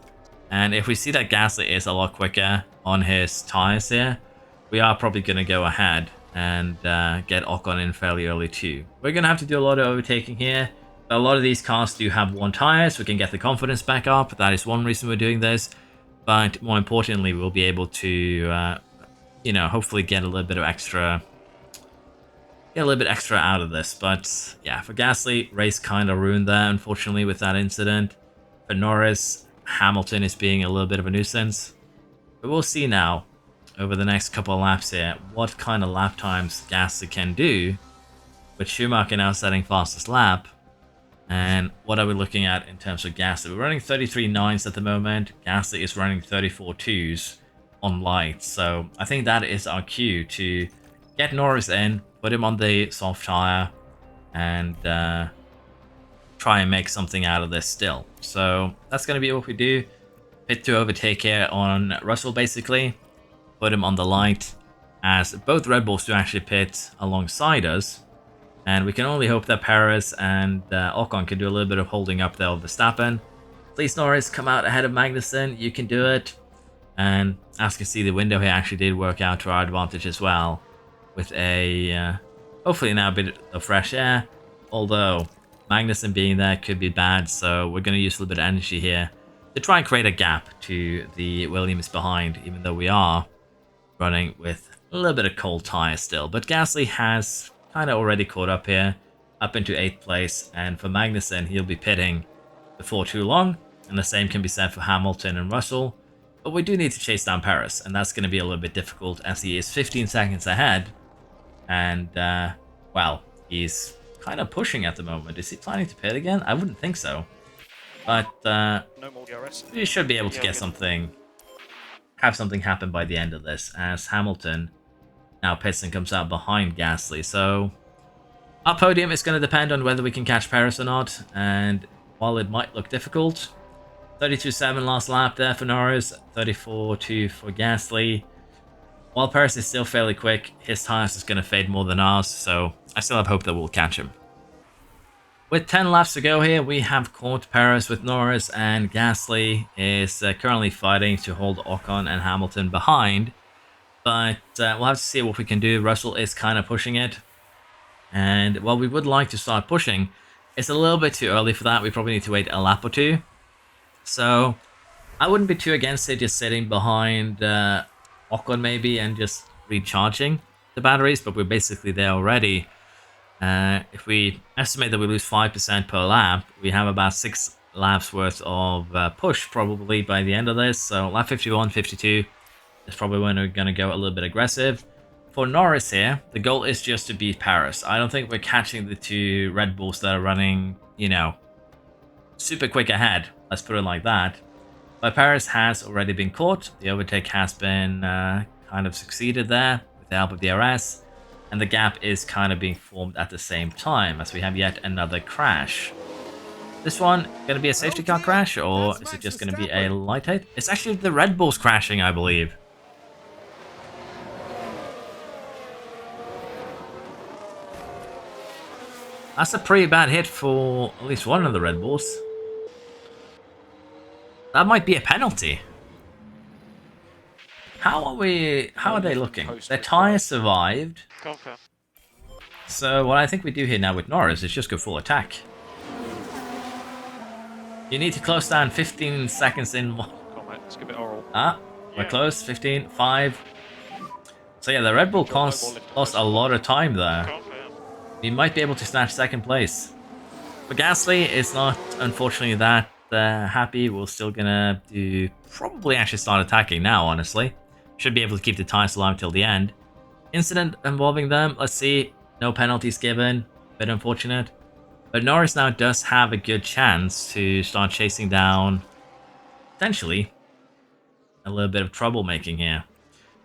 A: And if we see that Gasly is a lot quicker on his tyres here, we are probably going to go ahead and get Ocon in fairly early too. We're going to have to do a lot of overtaking here. A lot of these cars do have one tyre, so we can get the confidence back up. That is one reason we're doing this. But more importantly, we'll be able to, hopefully get a little bit extra out of this. But yeah, for Gasly, race kind of ruined there, unfortunately, with that incident. For Norris, Hamilton is being a little bit of a nuisance. But we'll see now, over the next couple of laps here, what kind of lap times Gasly can do. With Schumacher now setting fastest lap. And what are we looking at in terms of Gasly? We're running 33.9s at the moment. Gasly is running 34.2s on light. So I think that is our cue to get Norris in, put him on the soft tyre, and try and make something out of this still. So that's going to be what we do. Pit to overtake here on Russell, basically. Put him on the light, as both Red Bulls do actually pit alongside us. And we can only hope that Perez and Ocon can do a little bit of holding up there with Verstappen. Please, Norris, come out ahead of Magnussen. You can do it. And as you can see, the window here actually did work out to our advantage as well. With a, hopefully now a bit of fresh air. Although, Magnussen being there could be bad. So we're going to use a little bit of energy here to try and create a gap to the Williams behind. Even though we are running with a little bit of cold tyres still. But Gasly has kind of already caught up here, up into 8th place, and for Magnussen, he'll be pitting before too long, and the same can be said for Hamilton and Russell, but we do need to chase down Perez, and that's going to be a little bit difficult as he is 15 seconds ahead, and, well, he's kind of pushing at the moment. Is he planning to pit again? I wouldn't think so. But
C: No more DRS.
A: we should be able to
C: Yeah,
A: get
C: we did.
A: something, have something happen by the end of this, as Hamilton now pits and comes out behind Gasly. So our podium is going to depend on whether we can catch Paris or not, and while it might look difficult, 32.7 last lap there for Norris, 34.2 for Gasly. While Paris is still fairly quick, his tires is going to fade more than ours, so I still have hope that we'll catch him. With 10 laps to go here, we have caught Paris with Norris, and Gasly is currently fighting to hold Ocon and Hamilton behind. But we'll have to see what we can do. Russell is kind of pushing it. And while we would like to start pushing, it's a little bit too early for that. We probably need to wait a lap or two. So I wouldn't be too against it just sitting behind Ocon maybe and just recharging the batteries. But we're basically there already. If we estimate that we lose 5% per lap, we have about 6 laps worth of push probably by the end of this. So lap 51, 52 is probably when we're going to go a little bit aggressive. For Norris here, the goal is just to beat Paris. I don't think we're catching the two Red Bulls that are running, you know, super quick ahead. Let's put it like that. But Paris has already been caught. The overtake has been kind of succeeded there with the help of DRS. And the gap is kind of being formed at the same time as we have yet another crash. This one going to be a safety car crash, or is it just going to be a light hit? It's actually the Red Bulls crashing, I believe. That's a pretty bad hit for at least one of the Red Bulls. That might be a penalty. How are they looking? Their tyre survived.
C: Okay.
A: So what I think we do here now with Norris is just go full attack. You need to close down 15 seconds in.
C: Come on, mate. Let's give it oral.
A: We're
C: Yeah.
A: close. 15, 5. So yeah, the Red Bull lost a lot of time there.
C: Okay.
A: We might be able to snatch second place. But Gasly is not, unfortunately, that happy. We're still gonna do probably actually start attacking now, honestly. Should be able to keep the tires alive till the end. Incident involving them, let's see. No penalties given. Bit unfortunate. But Norris now does have a good chance to start chasing down, potentially, a little bit of troublemaking here.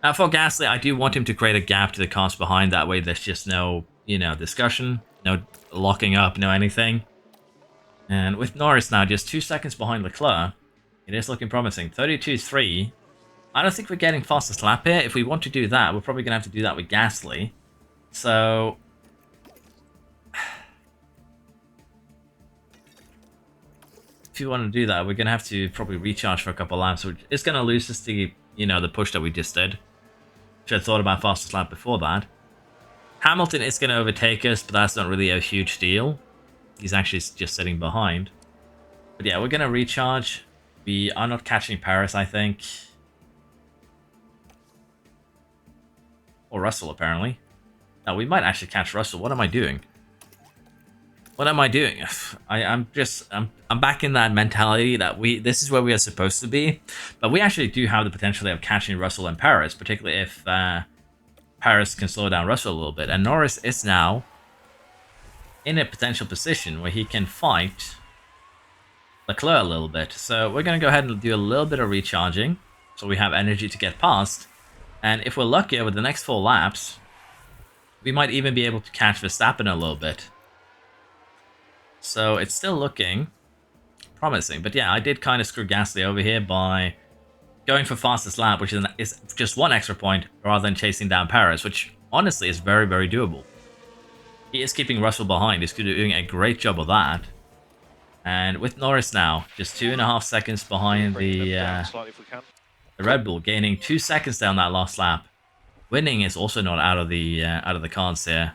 A: Now for Gasly, I do want him to create a gap to the cars behind. That way there's just no, you know, discussion. No locking up, no anything. And with Norris now just 2 seconds behind Leclerc, it is looking promising. 32.3. I don't think we're getting fastest lap here. If we want to do that, we're probably going to have to do that with Gasly. So if you want to do that, we're going to have to probably recharge for a couple laps, which is going to lose us the, you know, the push that we just did. Should have thought about fastest lap before that. Hamilton is going to overtake us, but that's not really a huge deal. He's actually just sitting behind. But yeah, we're going to recharge. We are not catching Paris, I think. Or Russell, apparently. No, we might actually catch Russell. What am I doing? What am I doing? I'm back in that mentality that this is where we are supposed to be. But we actually do have the potential of catching Russell and Paris, particularly if Paris can slow down Russell a little bit. And Norris is now in a potential position where he can fight Leclerc a little bit. So we're going to go ahead and do a little bit of recharging so we have energy to get past. And if we're lucky with the next 4 laps, we might even be able to catch Verstappen a little bit. So it's still looking promising. But yeah, I did kind of screw Gasly over here by going for fastest lap, which is just 1 extra point rather than chasing down Paris, which honestly is very, very doable. He is keeping Russell behind. He's doing a great job of that. And with Norris now, just 2.5 seconds behind the Red Bull, gaining 2 seconds down that last lap. Winning is also not out of the cards here.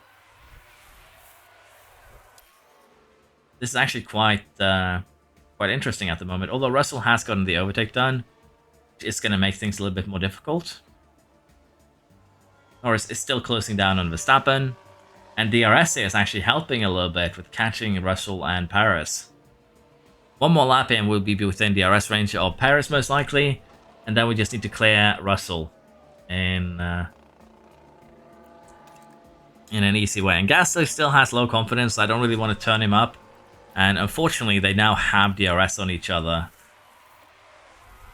A: This is actually quite interesting at the moment. Although Russell has gotten the overtake done, it's going to make things a little bit more difficult. Norris is still closing down on Verstappen. And DRS here is actually helping a little bit with catching Russell and Paris. 1 more lap and we'll be within DRS range of Paris most likely. And then we just need to clear Russell in in an easy way. And Gasly still has low confidence, so I don't really want to turn him up. And unfortunately, they now have DRS on each other.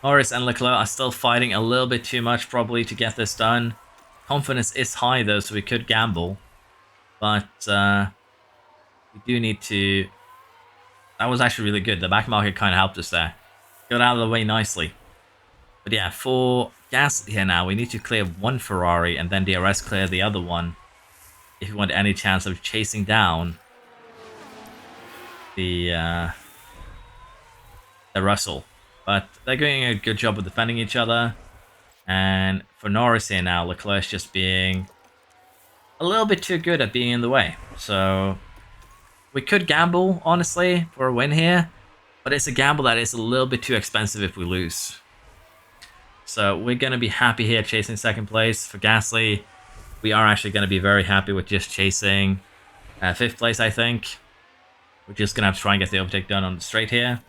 A: Norris and Leclerc are still fighting a little bit too much probably to get this done. Confidence is high though, so we could gamble. But we do need to... That was actually really good. The back market kind of helped us there. Got out of the way nicely. But yeah, for Gasly here now, we need to clear one Ferrari and then DRS clear the other one if we want any chance of chasing down the Russell. But they're doing a good job of defending each other. And for Norris here now, Leclerc's just being a little bit too good at being in the way. So we could gamble, honestly, for a win here. But it's a gamble that is a little bit too expensive if we lose. So we're going to be happy here chasing second place. For Gasly, we are actually going to be very happy with just chasing fifth place, I think. We're just going to have to try and get the overtake done on the straight here.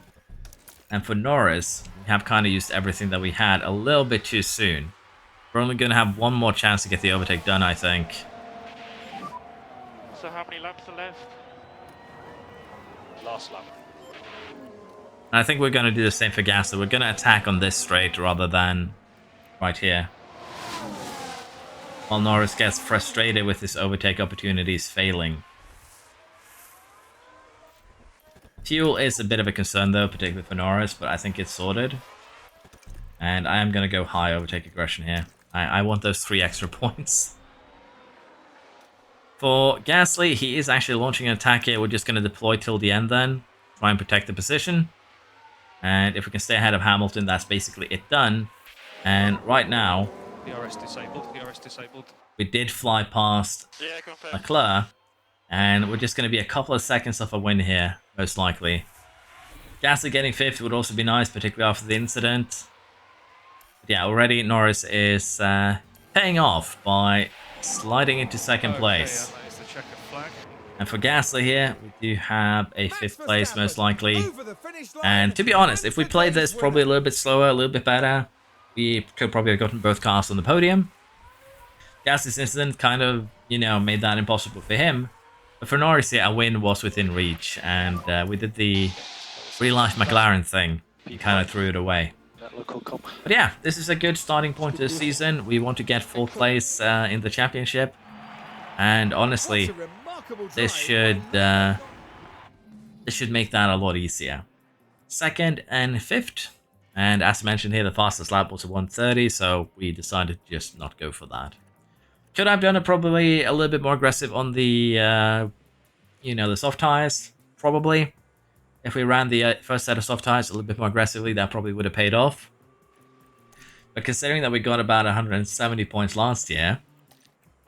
A: And for Norris, we have kind of used everything that we had a little bit too soon. We're only going to have one more chance to get the overtake done, I think.
C: So how many laps are left? Last lap.
A: And I think we're going to do the same for Gasly. We're going to attack on this straight rather than right here. While Norris gets frustrated with his overtake opportunities failing. Fuel is a bit of a concern though, particularly for Norris, but I think it's sorted. And I am going to go high overtake aggression here. I want those 3 extra points. For Gasly, he is actually launching an attack here. We're just going to deploy till the end then. Try and protect the position. And if we can stay ahead of Hamilton, that's basically it done. And right now...
C: DRS disabled, DRS disabled.
A: We did fly past Leclerc. And we're just going to be a couple of seconds off a win here, most likely. Gasly getting 5th would also be nice, particularly after the incident. But yeah, already Norris is paying off by sliding into second place.
C: Yeah, that is the checkered flag.
A: And for Gasly here, we do have a 5th place, most likely. And to be honest, if we played this probably a little bit slower, a little bit better, we could probably have gotten both cars on the podium. Gasly's incident kind of, you know, made that impossible for him. But for Norris here, a win was within reach, and we did the real-life McLaren thing. He kind of threw it away. But yeah, this is a good starting point to the season. We want to get 4th place in the championship. And honestly, this should make that a lot easier. 2nd and 5th. And as mentioned here, the fastest lap was a 1:30, so we decided to just not go for that. Could have done it probably a little bit more aggressive on the, you know, the soft tires, probably. If we ran the first set of soft tires a little bit more aggressively, that probably would have paid off. But considering that we got about 170 points last year,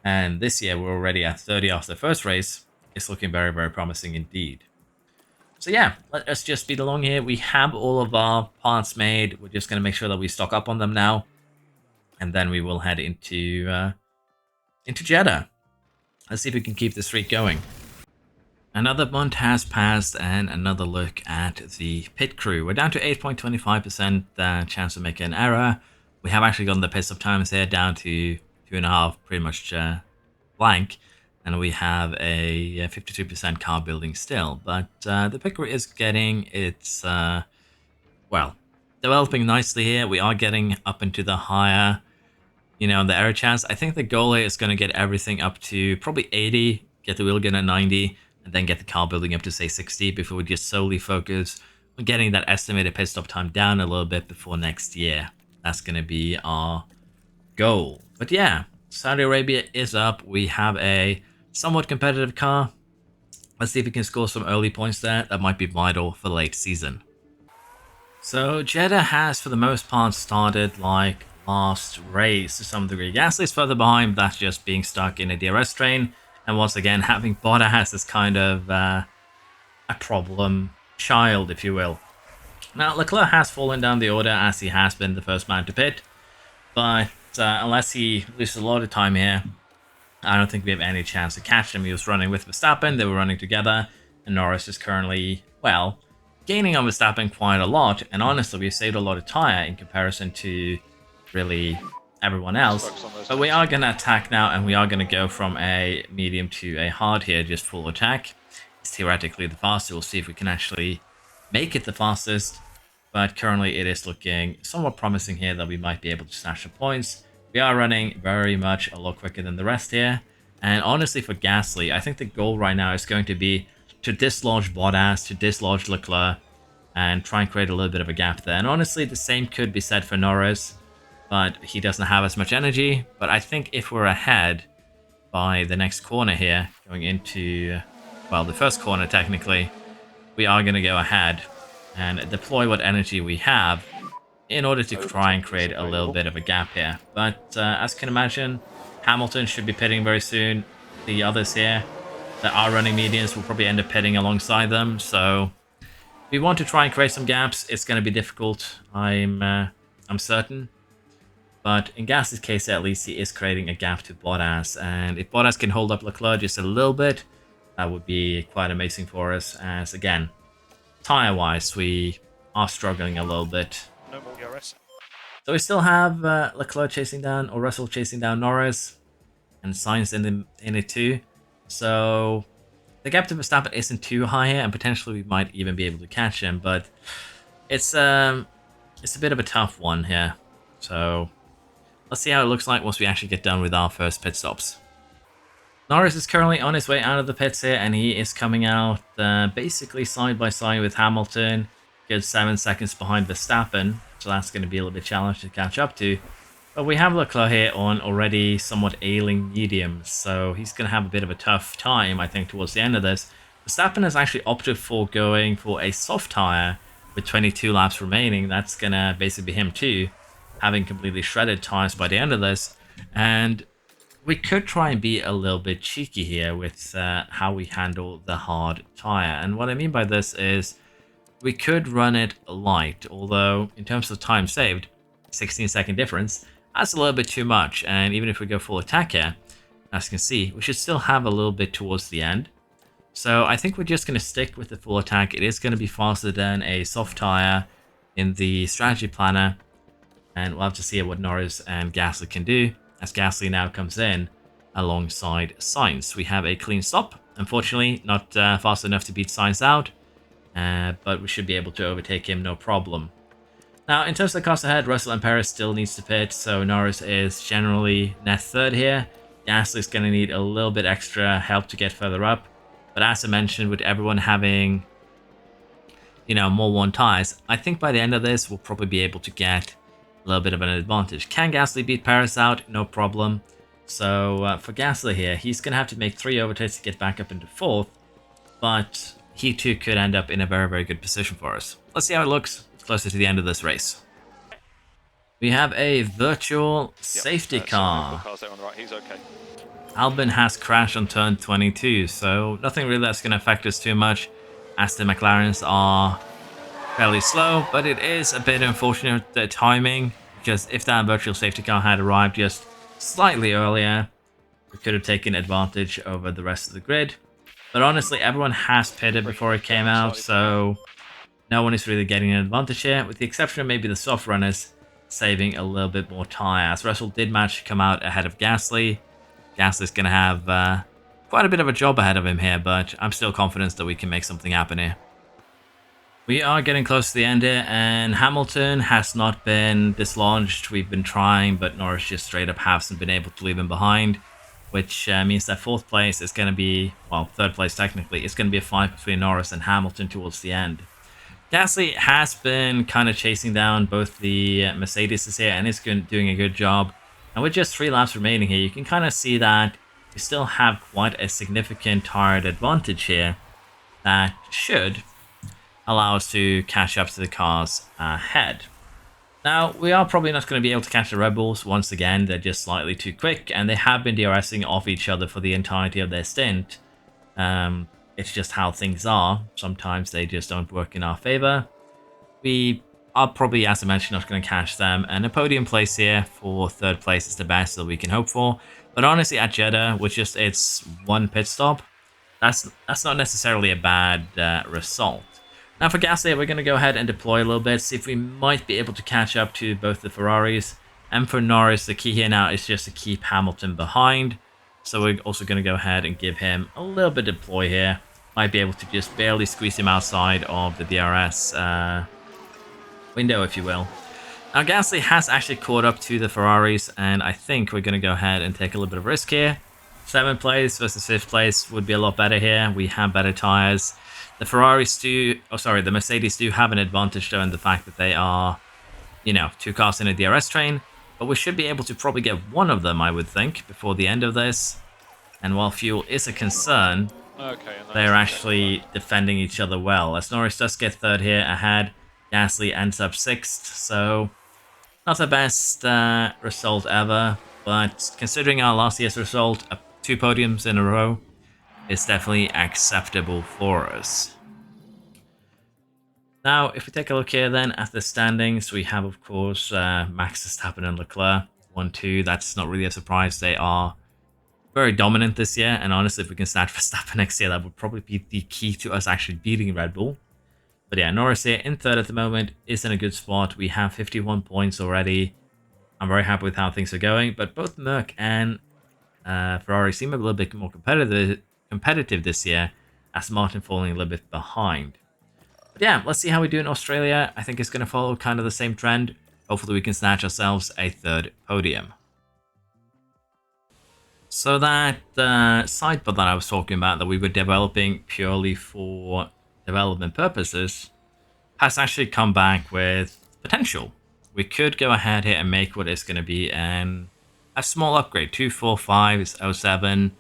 A: and this year we're already at 30 after the first race, it's looking very, very promising indeed. So yeah, let us just speed along here. We have all of our parts made. We're just going to make sure that we stock up on them now. And then we will head into Jeddah. Let's see if we can keep the streak going. Another month has passed and another look at the pit crew. We're down to 8.25% chance of making an error. We have actually gotten the pit stop times here down to 2.5, pretty much blank. And we have a 52% car building still. But the pit crew is getting its, well, developing nicely here. We are getting up into the higher, you know, the error chance. I think the goal here is going to get everything up to probably 80, get the wheel gun at 90, and then get the car building up to, say, 60 before we just solely focus on getting that estimated pit stop time down a little bit before next year. That's going to be our goal. But yeah, Saudi Arabia is up. We have a somewhat competitive car. Let's see if we can score some early points there. That might be vital for the late season. So Jeddah has, for the most part, started like last race to some degree. Gasly's further behind, but that's just being stuck in a DRS train. And once again, having Bottas as kind of a problem child, if you will. Now, Leclerc has fallen down the order as he has been the first man to pit. But unless he loses a lot of time here, I don't think we have any chance to catch him. He was running with Verstappen, they were running together. And Norris is currently, well, gaining on Verstappen quite a lot. And honestly, we've saved a lot of tyre in comparison to really everyone else. But we are going to attack now, and we are going to go from a medium to a hard here, just full attack. It's theoretically the fastest. We'll see if we can actually make it the fastest. But currently it is looking somewhat promising here that we might be able to snatch some points. We are running very much a lot quicker than the rest here. And honestly, for Gasly, I think the goal right now is going to be to dislodge Bottas, to dislodge Leclerc, and try and create a little bit of a gap there. And honestly, the same could be said for Norris, but he doesn't have as much energy. But I think if we're ahead by the next corner here, going into, well, the first corner technically, we are going to go ahead and deploy what energy we have in order to try and create a little bit of a gap here. But as you can imagine, Hamilton should be pitting very soon. The others here that are running mediums will probably end up pitting alongside them. So if we want to try and create some gaps, it's going to be difficult, I'm certain. But in Gasly's case, at least, he is creating a gap to Bottas. And if Bottas can hold up Leclerc just a little bit, that would be quite amazing for us. As, again, tire-wise, we are struggling a little bit.
C: No more DRS.
A: So we still have Leclerc chasing down, or Russell chasing down Norris, and Sainz in it too. So the gap to Verstappen isn't too high here, and potentially we might even be able to catch him. But it's a bit of a tough one here. So let's see how it looks like once we actually get done with our first pit stops. Norris is currently on his way out of the pits here, and he is coming out basically side by side with Hamilton. Good 7 seconds behind Verstappen, so that's going to be a little bit challenging to catch up to. But we have Leclerc here on already somewhat ailing mediums, so he's going to have a bit of a tough time, I think, towards the end of this. Verstappen has actually opted for going for a soft tyre with 22 laps remaining. That's going to basically be him too, having completely shredded tyres by the end of this. And we could try and be a little bit cheeky here with how we handle the hard tyre. And what I mean by this is we could run it light, although in terms of time saved, 16-second difference, that's a little bit too much. And even if we go full attack here, as you can see, we should still have a little bit towards the end. So I think we're just going to stick with the full attack. It is going to be faster than a soft tyre in the strategy planner. And we'll have to see what Norris and Gasly can do, as Gasly now comes in alongside Sainz. We have a clean stop. Unfortunately, not fast enough to beat Sainz out. But we should be able to overtake him, no problem. Now, in terms of the cars ahead, Russell and Perez still needs to pit, so Norris is generally net third here. Gasly's going to need a little bit extra help to get further up. But as I mentioned, with everyone having, more worn tires, I think by the end of this, we'll probably be able to get a little bit of an advantage. Can Gasly beat Perez out? No problem. So for Gasly here, he's going to have to make 3 overtakes to get back up into 4th. But he too could end up in a very, very good position for us. Let's see how it looks closer to the end of this race. We have a virtual safety car.
C: Cars there on the right. He's okay.
A: Alpine has crashed on turn 22, so nothing really that's going to affect us too much, as the McLarens are fairly slow, but it is a bit unfortunate, the timing, because if that virtual safety car had arrived just slightly earlier, we could have taken advantage over the rest of the grid. But honestly, everyone has pitted before it came out, so no one is really getting an advantage here, with the exception of maybe the soft runners saving a little bit more tyre, as Russell did manage to come out ahead of Gasly. Gasly's going to have quite a bit of a job ahead of him here, but I'm still confident that we can make something happen here. We are getting close to the end here, and Hamilton has not been dislodged. We've been trying, but Norris just straight up hasn't been able to leave him behind, which means that 4th place is going to be, well, 3rd place technically, it's going to be a fight between Norris and Hamilton towards the end. Gasly has been kind of chasing down both the Mercedes here and is doing a good job. And with just 3 laps remaining here, you can kind of see that we still have quite a significant tire advantage here that should allow us to catch up to the cars ahead. Now, we are probably not going to be able to catch the Red Bulls once again. They're just slightly too quick, and they have been DRSing off each other for the entirety of their stint. It's just how things are. Sometimes they just don't work in our favor. We are probably, as I mentioned, not going to catch them. And a podium place here for 3rd place is the best that we can hope for. But honestly, at Jeddah, with just its 1 pit stop, that's not necessarily a bad result. Now for Gasly, we're going to go ahead and deploy a little bit, see if we might be able to catch up to both the Ferraris And for Norris, the key here now is just to keep Hamilton behind. So we're also going to go ahead and give him a little bit of deploy here. Might be able to just barely squeeze him outside of the DRS window, if you will. Now, Gasly has actually caught up to the Ferraris, and I think we're going to go ahead and take a little bit of risk here. 7th place versus 5th place would be a lot better here. We have better tires. The the Mercedes do have an advantage though in the fact that they are, 2 cars in a DRS train. But we should be able to probably get one of them, I would think, before the end of this. And while fuel is a concern, they're actually defending each other well. As Norris does get 3rd here ahead, Gasly ends up 6th, so not the best result ever, but considering our last year's result, 2 podiums in a row, is definitely acceptable for us. Now, if we take a look here then at the standings, we have, of course, Max Verstappen and Leclerc, 1-2. That's not really a surprise. They are very dominant this year, and honestly, if we can snatch Verstappen next year, that would probably be the key to us actually beating Red Bull. But yeah, Norris here in 3rd at the moment is in a good spot. We have 51 points already. I'm very happy with how things are going, but both Merc and Ferrari seem a little bit more competitive this year, as Martin falling a little bit behind. But yeah, let's see how we do in Australia. I think it's going to follow kind of the same trend. Hopefully we can snatch ourselves a 3rd podium. So that sidepod that I was talking about that we were developing purely for development purposes has actually come back with potential. We could go ahead here and make what is going to be a small upgrade. 245 is 07,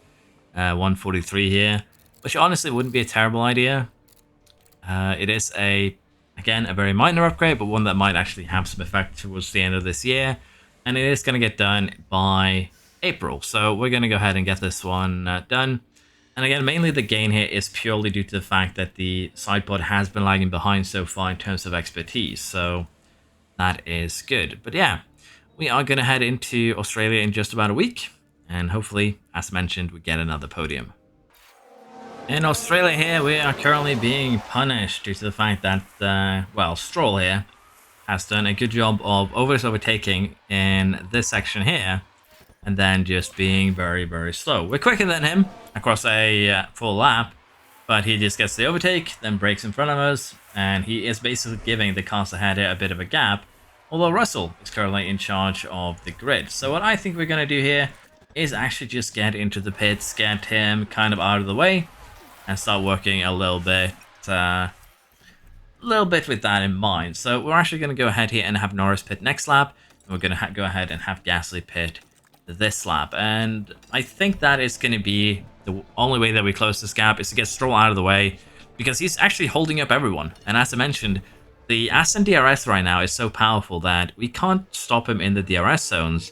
A: 143 here, which honestly wouldn't be a terrible idea. It is again a very minor upgrade, but one that might actually have some effect towards the end of this year, and it is going to get done by April. So we're going to go ahead and get this one done. And again, mainly the gain here is purely due to the fact that the sidepod has been lagging behind so far in terms of expertise. So that is good. But yeah, we are going to head into Australia in just about a week. And hopefully, as mentioned, we get another podium. In Australia here, we are currently being punished due to the fact that, Stroll here has done a good job of overtaking in this section here. And then just being very, very slow. We're quicker than him across a full lap, but he just gets the overtake, then brakes in front of us, and he is basically giving the cars ahead here a bit of a gap, although Russell is currently in charge of the grid. So what I think we're going to do here is actually just get into the pits, get him kind of out of the way, and start working a little bit with that in mind. So we're actually going to go ahead here and have Norris pit next lap, and we're going to go ahead and have Gasly pit this lap, and I think that is going to be the only way that we close this gap is to get Stroll out of the way, because he's actually holding up everyone. And as I mentioned, the Aston DRS right now is so powerful that we can't stop him in the DRS zones,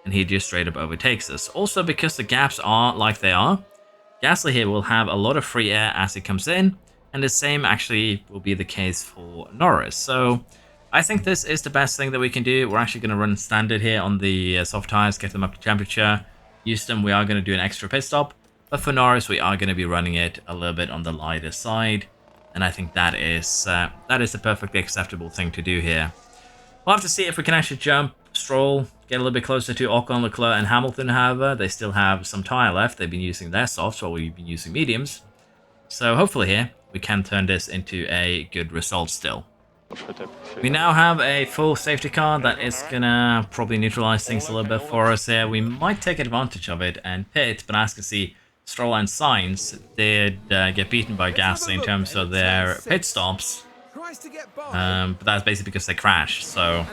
A: and he just straight up overtakes us. Also, because the gaps are like they are, Gasly here will have a lot of free air as he comes in, and the same actually will be the case for Norris. So I think this is the best thing that we can do. We're actually going to run standard here on the soft tires, get them up to temperature. Houston, we are going to do an extra pit stop. But for Norris, we are going to be running it a little bit on the lighter side. And I think that is a perfectly acceptable thing to do here. We'll have to see if we can actually jump Stroll, get a little bit closer to Ocon, Leclerc, and Hamilton, however. They still have some tire left. They've been using their softs while we've been using mediums. So hopefully here, we can turn this into a good result still. We now have a full safety car that is gonna probably neutralize things a little bit for us here. We might take advantage of it and pit, but as you can see, Stroll and Sainz did get beaten by Gasly in terms of their pit stops. But that's basically because they crashed, so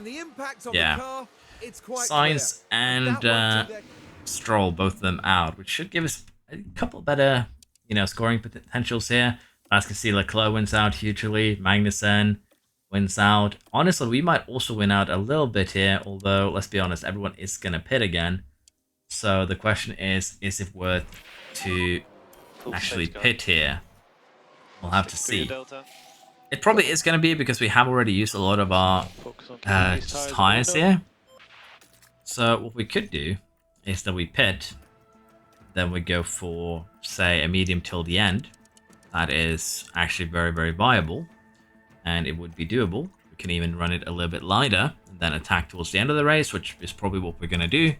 A: yeah. Sainz and Stroll, both of them out, which should give us a couple better, scoring potentials here. As you can see, Leclerc wins out hugely, Magnussen wins out. Honestly, we might also win out a little bit here, although, let's be honest, everyone is going to pit again. So the question is it worth to actually pit here? We'll have to see. It probably is going to be because we have already used a lot of our tires here. So what we could do is that we pit, then we go for, say, a medium till the end. That is actually very, very viable. And it would be doable. We can even run it a little bit lighter and then attack towards the end of the race, which is probably what we're going to do.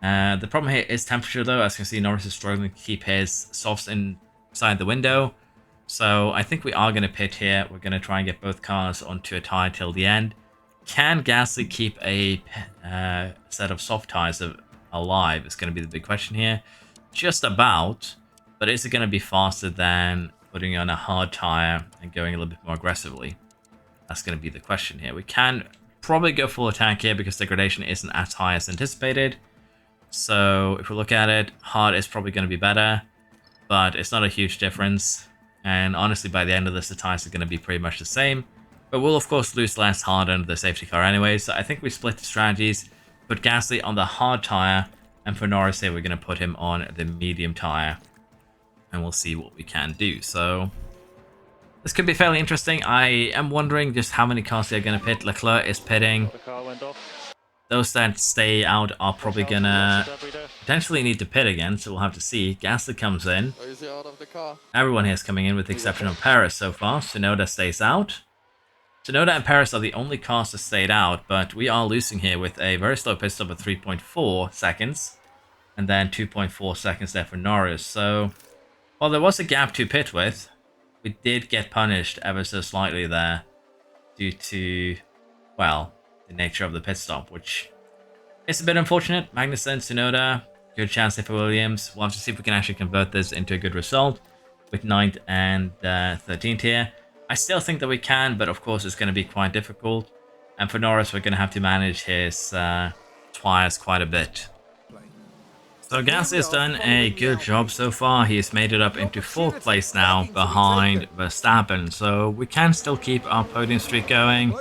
A: The problem here is temperature though. As you can see, Norris is struggling to keep his softs inside the window. So I think we are going to pit here. We're going to try and get both cars onto a tire till the end. Can Gasly keep a set of soft tires alive? Is going to be the big question here. Just about. But is it going to be faster than putting on a hard tire and going a little bit more aggressively? That's going to be the question here. We can probably go full attack here because degradation isn't as high as anticipated. So if we look at it, hard is probably going to be better. But it's not a huge difference. And honestly, by the end of this, the tires are going to be pretty much the same. But we'll, of course, lose less hard under the safety car anyway. So I think we split the strategies. Put Gasly on the hard tire. And for Norris here, we're going to put him on the medium tire. And we'll see what we can do. So this could be fairly interesting. I am wondering just how many cars they're going to pit. Leclerc is pitting.
C: The car went off.
A: Those that stay out are probably going to potentially need to pit again, so we'll have to see. Gasly comes in. Everyone here is coming in with the exception of Perez so far. Tsunoda stays out. Tsunoda and Perez are the only cars that stayed out, but we are losing here with a very slow pit stop of 3.4 seconds. And then 2.4 seconds there for Norris. So, while there was a gap to pit with, we did get punished ever so slightly there due to, well, the nature of the pit stop, which is a bit unfortunate. Magnussen, Tsunoda, good chance there for Williams. We'll have to see if we can actually convert this into a good result with 9th and 13th here. I still think that we can, but of course it's going to be quite difficult. And for Norris, we're going to have to manage his tires quite a bit. So Gasly has done a good job so far. He has made it up into 4th place now behind Verstappen. So we can still keep our podium streak going.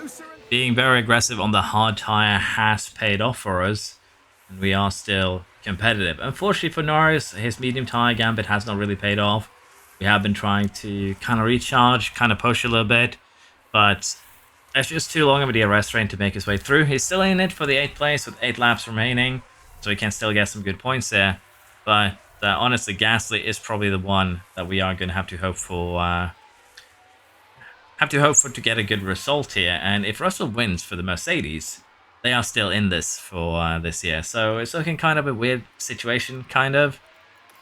A: Being very aggressive on the hard tire has paid off for us, and we are still competitive. Unfortunately for Norris, his medium tire gambit has not really paid off. We have been trying to kind of recharge, kind of push a little bit, but it's just too long of a DRS train to make his way through. He's still in it for the 8th place with 8 laps remaining, so he can still get some good points there. But honestly, Gasly is probably the one that we are going to have to hope for. To get a good result here, and if Russell wins for the Mercedes, they are still in this for this year, so it's looking kind of a weird situation, kind of.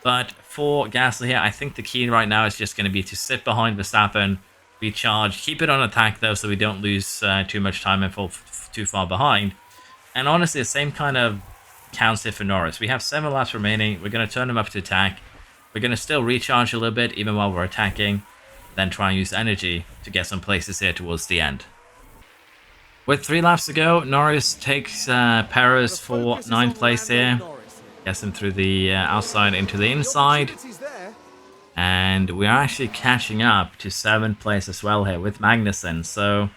A: But for Gasly here, I think the key right now is just going to be to sit behind Verstappen, recharge, keep it on attack though, so we don't lose too much time and fall too far behind. And honestly, the same kind of counts here for Norris. We have 7 laps remaining. We're going to turn him up to attack. We're going to still recharge a little bit even while we're attacking. Then try and use energy to get some places here towards the end. With 3 laps to go, Norris takes Perez for 9th place here. Gets him through the outside into the inside. And we are actually catching up to 7th place as well here with Magnussen. So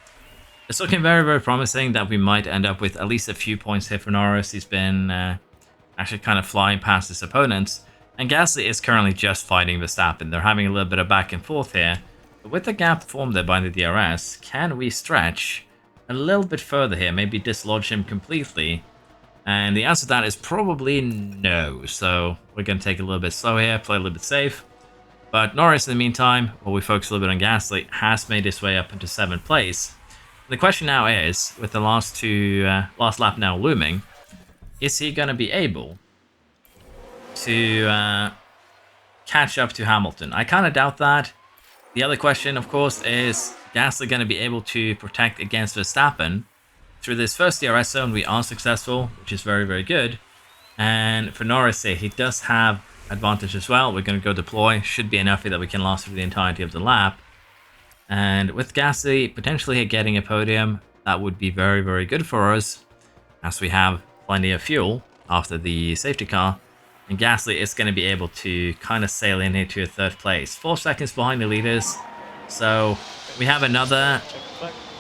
A: it's looking very, very promising that we might end up with at least a few points here for Norris. He's been actually kind of flying past his opponents. And Gasly is currently just fighting Verstappen. They're having a little bit of back and forth here. But with the gap formed there by the DRS, can we stretch a little bit further here? Maybe dislodge him completely? And the answer to that is probably no. So we're going to take it a little bit slow here, play a little bit safe. But Norris, in the meantime, while we focus a little bit on Gasly, has made his way up into 7th place. The question now is, with the last lap now looming, is he going to be able to catch up to Hamilton? I kind of doubt that. The other question, of course, is Gasly going to be able to protect against Verstappen? Through this first DRS zone, we are successful, which is very, very good. And for Norris here, he does have advantage as well. We're going to go deploy. Should be enough that we can last through the entirety of the lap. And with Gasly potentially getting a podium, that would be very, very good for us, as we have plenty of fuel after the safety car. And Gasly is going to be able to kind of sail in here to a 3rd place. 4 seconds behind the leaders. So we have another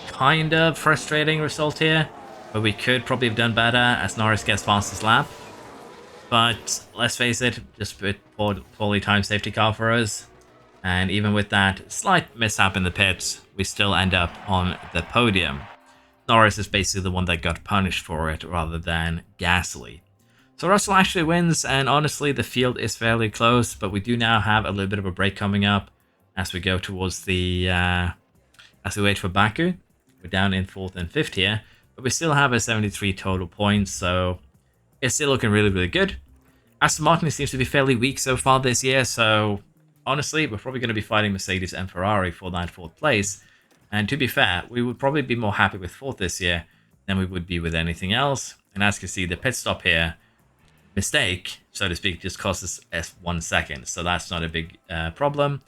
A: kind of frustrating result here, but we could probably have done better as Norris gets fastest lap. But let's face it, just a poorly timed safety car for us. And even with that slight mishap in the pits, we still end up on the podium. Norris is basically the one that got punished for it rather than Gasly. So Russell actually wins, and honestly the field is fairly close, but we do now have a little bit of a break coming up as we go towards the as we wait for Baku. We're down in 4th and 5th here, but we still have a 73 total points, so it's still looking really, really good. Aston Martin seems to be fairly weak so far this year, so honestly, we're probably going to be fighting Mercedes and Ferrari for that 4th place. And to be fair, we would probably be more happy with 4th this year than we would be with anything else. And as you can see, the pit stop here, mistake, so to speak, just cost us 1 second. So that's not a big problem.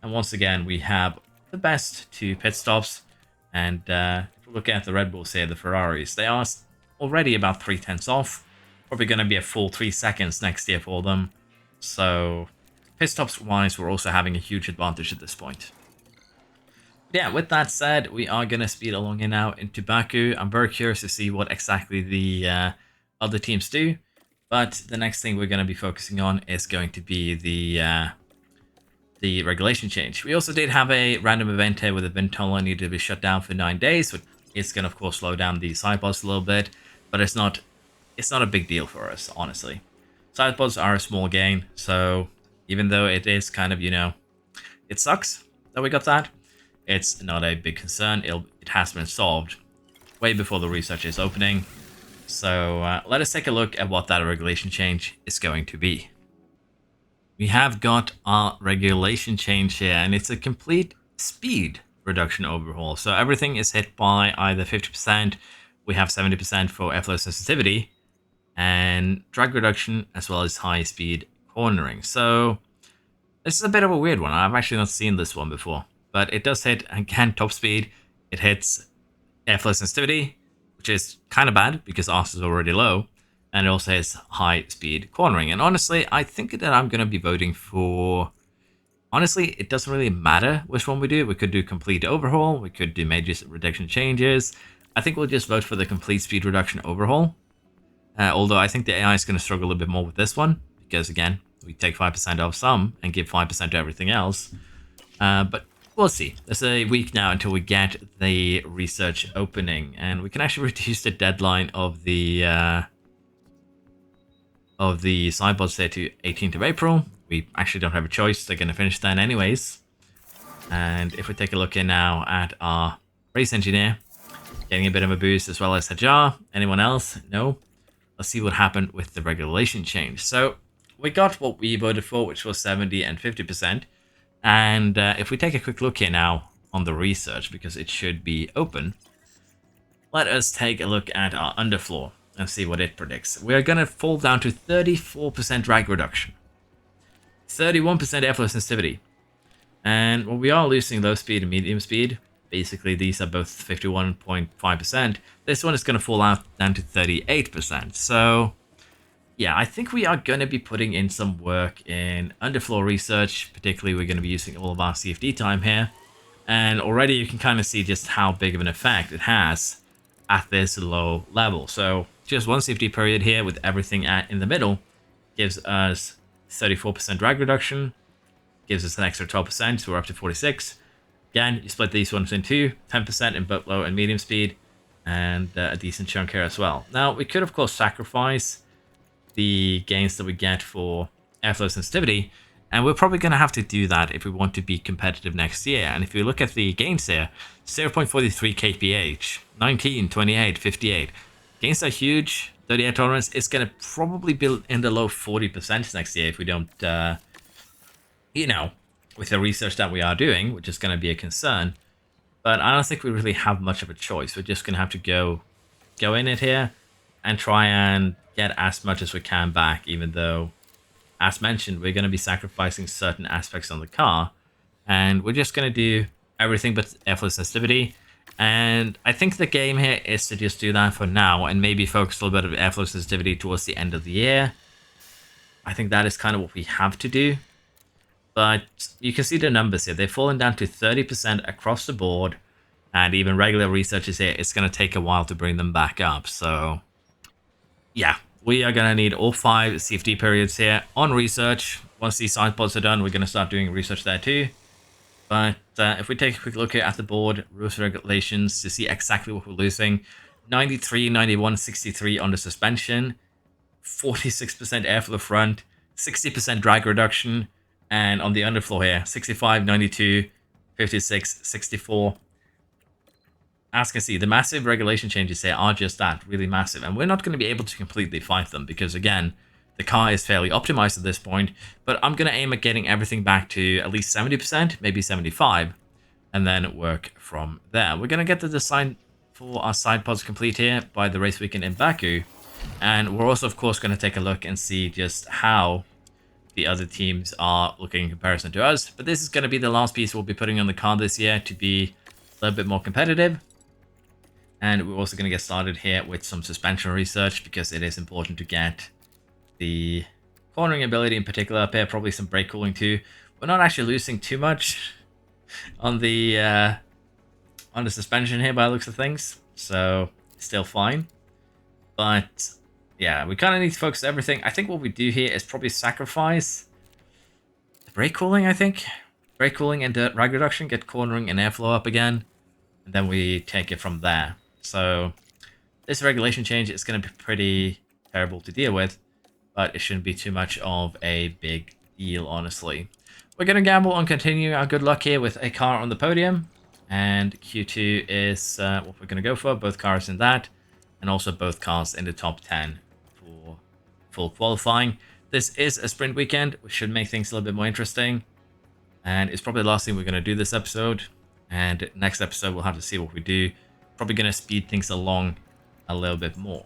A: And once again, we have the best 2 pit stops. And if we look at the Red Bulls here, the Ferraris, they are already about 3/10 off. Probably going to be a full 3 seconds next year for them. So pit stops wise, we're also having a huge advantage at this point. Yeah, with that said, we are going to speed along here now into Baku. I'm very curious to see what exactly the other teams do. But the next thing we're going to be focusing on is going to be the regulation change. We also did have a random event here where the wind tunnel needed to be shut down for 9 days. Which is going to, of course, slow down the sidepods a little bit. But it's not a big deal for us, honestly. Sidepods are a small gain. So even though it is kind of, it sucks that we got that. It's not a big concern. It has been solved way before the research is opening. So let us take a look at what that regulation change is going to be. We have got our regulation change here, and it's a complete speed reduction overhaul. So everything is hit by either 50%, we have 70% for airflow sensitivity, and drag reduction, as well as high speed cornering. So this is a bit of a weird one. I've actually not seen this one before. But it does hit, again, top speed. It hits airflow sensitivity, which is kind of bad because ours is already low. And it also hits high speed cornering. And honestly, I think that I'm going to be voting for... Honestly, it doesn't really matter which one we do. We could do complete overhaul. We could do major reduction changes. I think we'll just vote for the complete speed reduction overhaul. Although I think the AI is going to struggle a little bit more with this one. Because again, we take 5% off some and give 5% to everything else. But we'll see. There's a week now until we get the research opening, and we can actually reduce the deadline of the sideboards there to 18th of April. We actually don't have a choice. They're going to finish then anyways. And if we take a look here now at our race engineer, getting a bit of a boost, as well as Hajar. Anyone else? No. Let's see what happened with the regulation change. So we got what we voted for, which was 70 and 50%. And if we take a quick look here now on the research, because it should be open, let us take a look at our underfloor and see what it predicts. We're going to fall down to 34% drag reduction, 31% airflow sensitivity, and well, we are losing low speed and medium speed. Basically, these are both 51.5%. This one is going to fall out down to 38%. So yeah, I think we are going to be putting in some work in underfloor research. Particularly, we're going to be using all of our CFD time here. And already you can kind of see just how big of an effect it has at this low level. So just one CFD period here with everything in the middle gives us 34% drag reduction. Gives us an extra 12%, so we're up to 46. Again, you split these ones in two, 10% in both low and medium speed. And a decent chunk here as well. Now, we could, of course, sacrifice the gains that we get for airflow sensitivity, and we're probably going to have to do that if we want to be competitive next year. And if you look at the gains here, 0.43 kph, 19, 28, 58. Gains are huge. 30 air tolerance is going to probably be in the low 40% next year if we don't, with the research that we are doing, which is going to be a concern. But I don't think we really have much of a choice. We're just going to have to go in it here and try and get as much as we can back, even though, as mentioned, we're going to be sacrificing certain aspects on the car, and we're just going to do everything but airflow sensitivity. And I think the game here is to just do that for now and maybe focus a little bit of airflow sensitivity towards the end of the year. I think that is kind of what we have to do. But you can see the numbers here. They've fallen down to 30% across the board, and even regular researchers here, it's going to take a while to bring them back up. So yeah, we are going to need all 5 CFD periods here on research. Once these sidepods are done, we're going to start doing research there too. But if we take a quick look here at the board, rules and regulations to see exactly what we're losing. 93, 91, 63 on the suspension, 46% airflow front, 60% drag reduction, and on the underfloor here, 65, 92, 56, 64. as you can see, the massive regulation changes here are just that, really massive. And we're not going to be able to completely fight them because, again, the car is fairly optimized at this point. But I'm going to aim at getting everything back to at least 70%, maybe 75%, and then work from there. We're going to get the design for our side pods complete here by the race weekend in Baku. And we're also, of course, going to take a look and see just how the other teams are looking in comparison to us. But this is going to be the last piece we'll be putting on the car this year to be a little bit more competitive. And we're also going to get started here with some suspension research because it is important to get the cornering ability in particular up here, probably some brake cooling too. We're not actually losing too much on the suspension here by the looks of things, so still fine. But yeah, we kind of need to focus everything. I think what we do here is probably sacrifice the brake cooling. I think brake cooling and dirt drag reduction, get cornering and airflow up again, and then we take it from there. So this regulation change is going to be pretty terrible to deal with, but it shouldn't be too much of a big deal, honestly. We're going to gamble on continuing our good luck here with a car on the podium, and Q2 is what we're going to go for, both cars in that, and also both cars in the top 10 for full qualifying. This is a sprint weekend, which should make things a little bit more interesting, and it's probably the last thing we're going to do this episode, and next episode we'll have to see what we do. Probably going to speed things along a little bit more.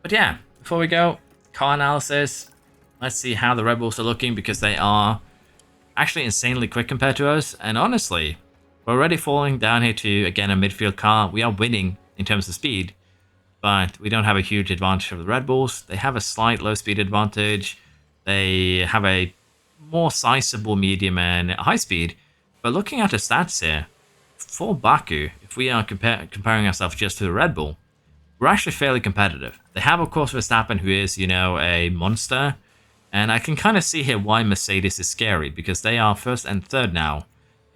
A: But yeah, before we go, car analysis. Let's see how the Red Bulls are looking, because they are actually insanely quick compared to us. And honestly, we're already falling down here to, again, a midfield car. We are winning in terms of speed, but we don't have a huge advantage over the Red Bulls. They have a slight low speed advantage. They have a more sizable medium and high speed. But looking at the stats here, for Baku, if we are comparing ourselves just to the Red Bull, we're actually fairly competitive. They have, of course, Verstappen, who is, you know, a monster. And I can kind of see here why Mercedes is scary, because they are first and third now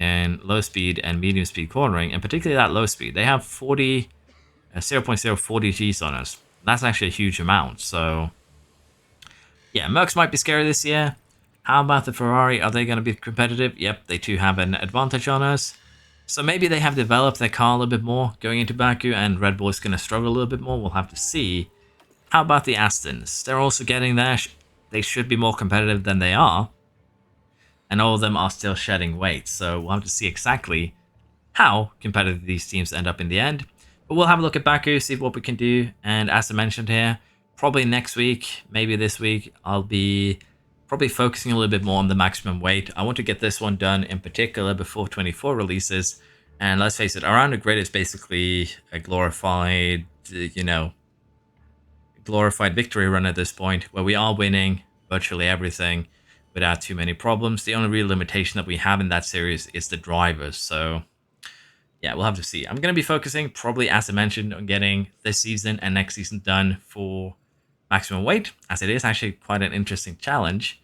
A: in low speed and medium speed cornering, and particularly that low speed. They have 0.040 Gs on us. That's actually a huge amount. So, yeah, Mercs might be scary this year. How about the Ferrari? Are they going to be competitive? Yep, they too have an advantage on us. So maybe they have developed their car a little bit more going into Baku, and Red Bull is going to struggle a little bit more. We'll have to see. How about the Astons? They're also getting there. They should be more competitive than they are. And all of them are still shedding weight. So we'll have to see exactly how competitive these teams end up in the end. But we'll have a look at Baku, see what we can do. And as I mentioned here, probably next week, maybe this week, I'll be probably focusing a little bit more on the maximum weight. I want to get this one done in particular before 24 releases. And let's face it, around the grid is basically a glorified, glorified victory run at this point, where we are winning virtually everything without too many problems. The only real limitation that we have in that series is the drivers. So yeah, we'll have to see. I'm going to be focusing, probably as I mentioned, on getting this season and next season done for maximum weight, as it is actually quite an interesting challenge,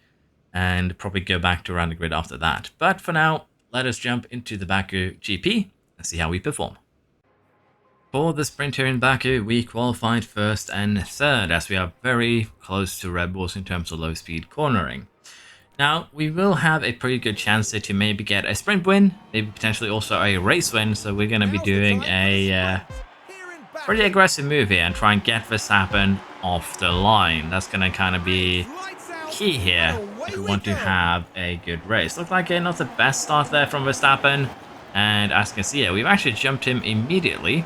A: and probably go back to around the grid after that. But for now, let us jump into the Baku GP and see how we perform. For the sprint here in Baku, we qualified first and third, as we are very close to Red Bulls in terms of low speed cornering. Now, we will have a pretty good chance here to maybe get a sprint win, maybe potentially also a race win, so we're going to be doing a pretty aggressive move here and try and get Verstappen off the line. That's going to kind of be key here if we want to have a good race. Looks like not the best start there from Verstappen, and as you can see here, we've actually jumped him immediately,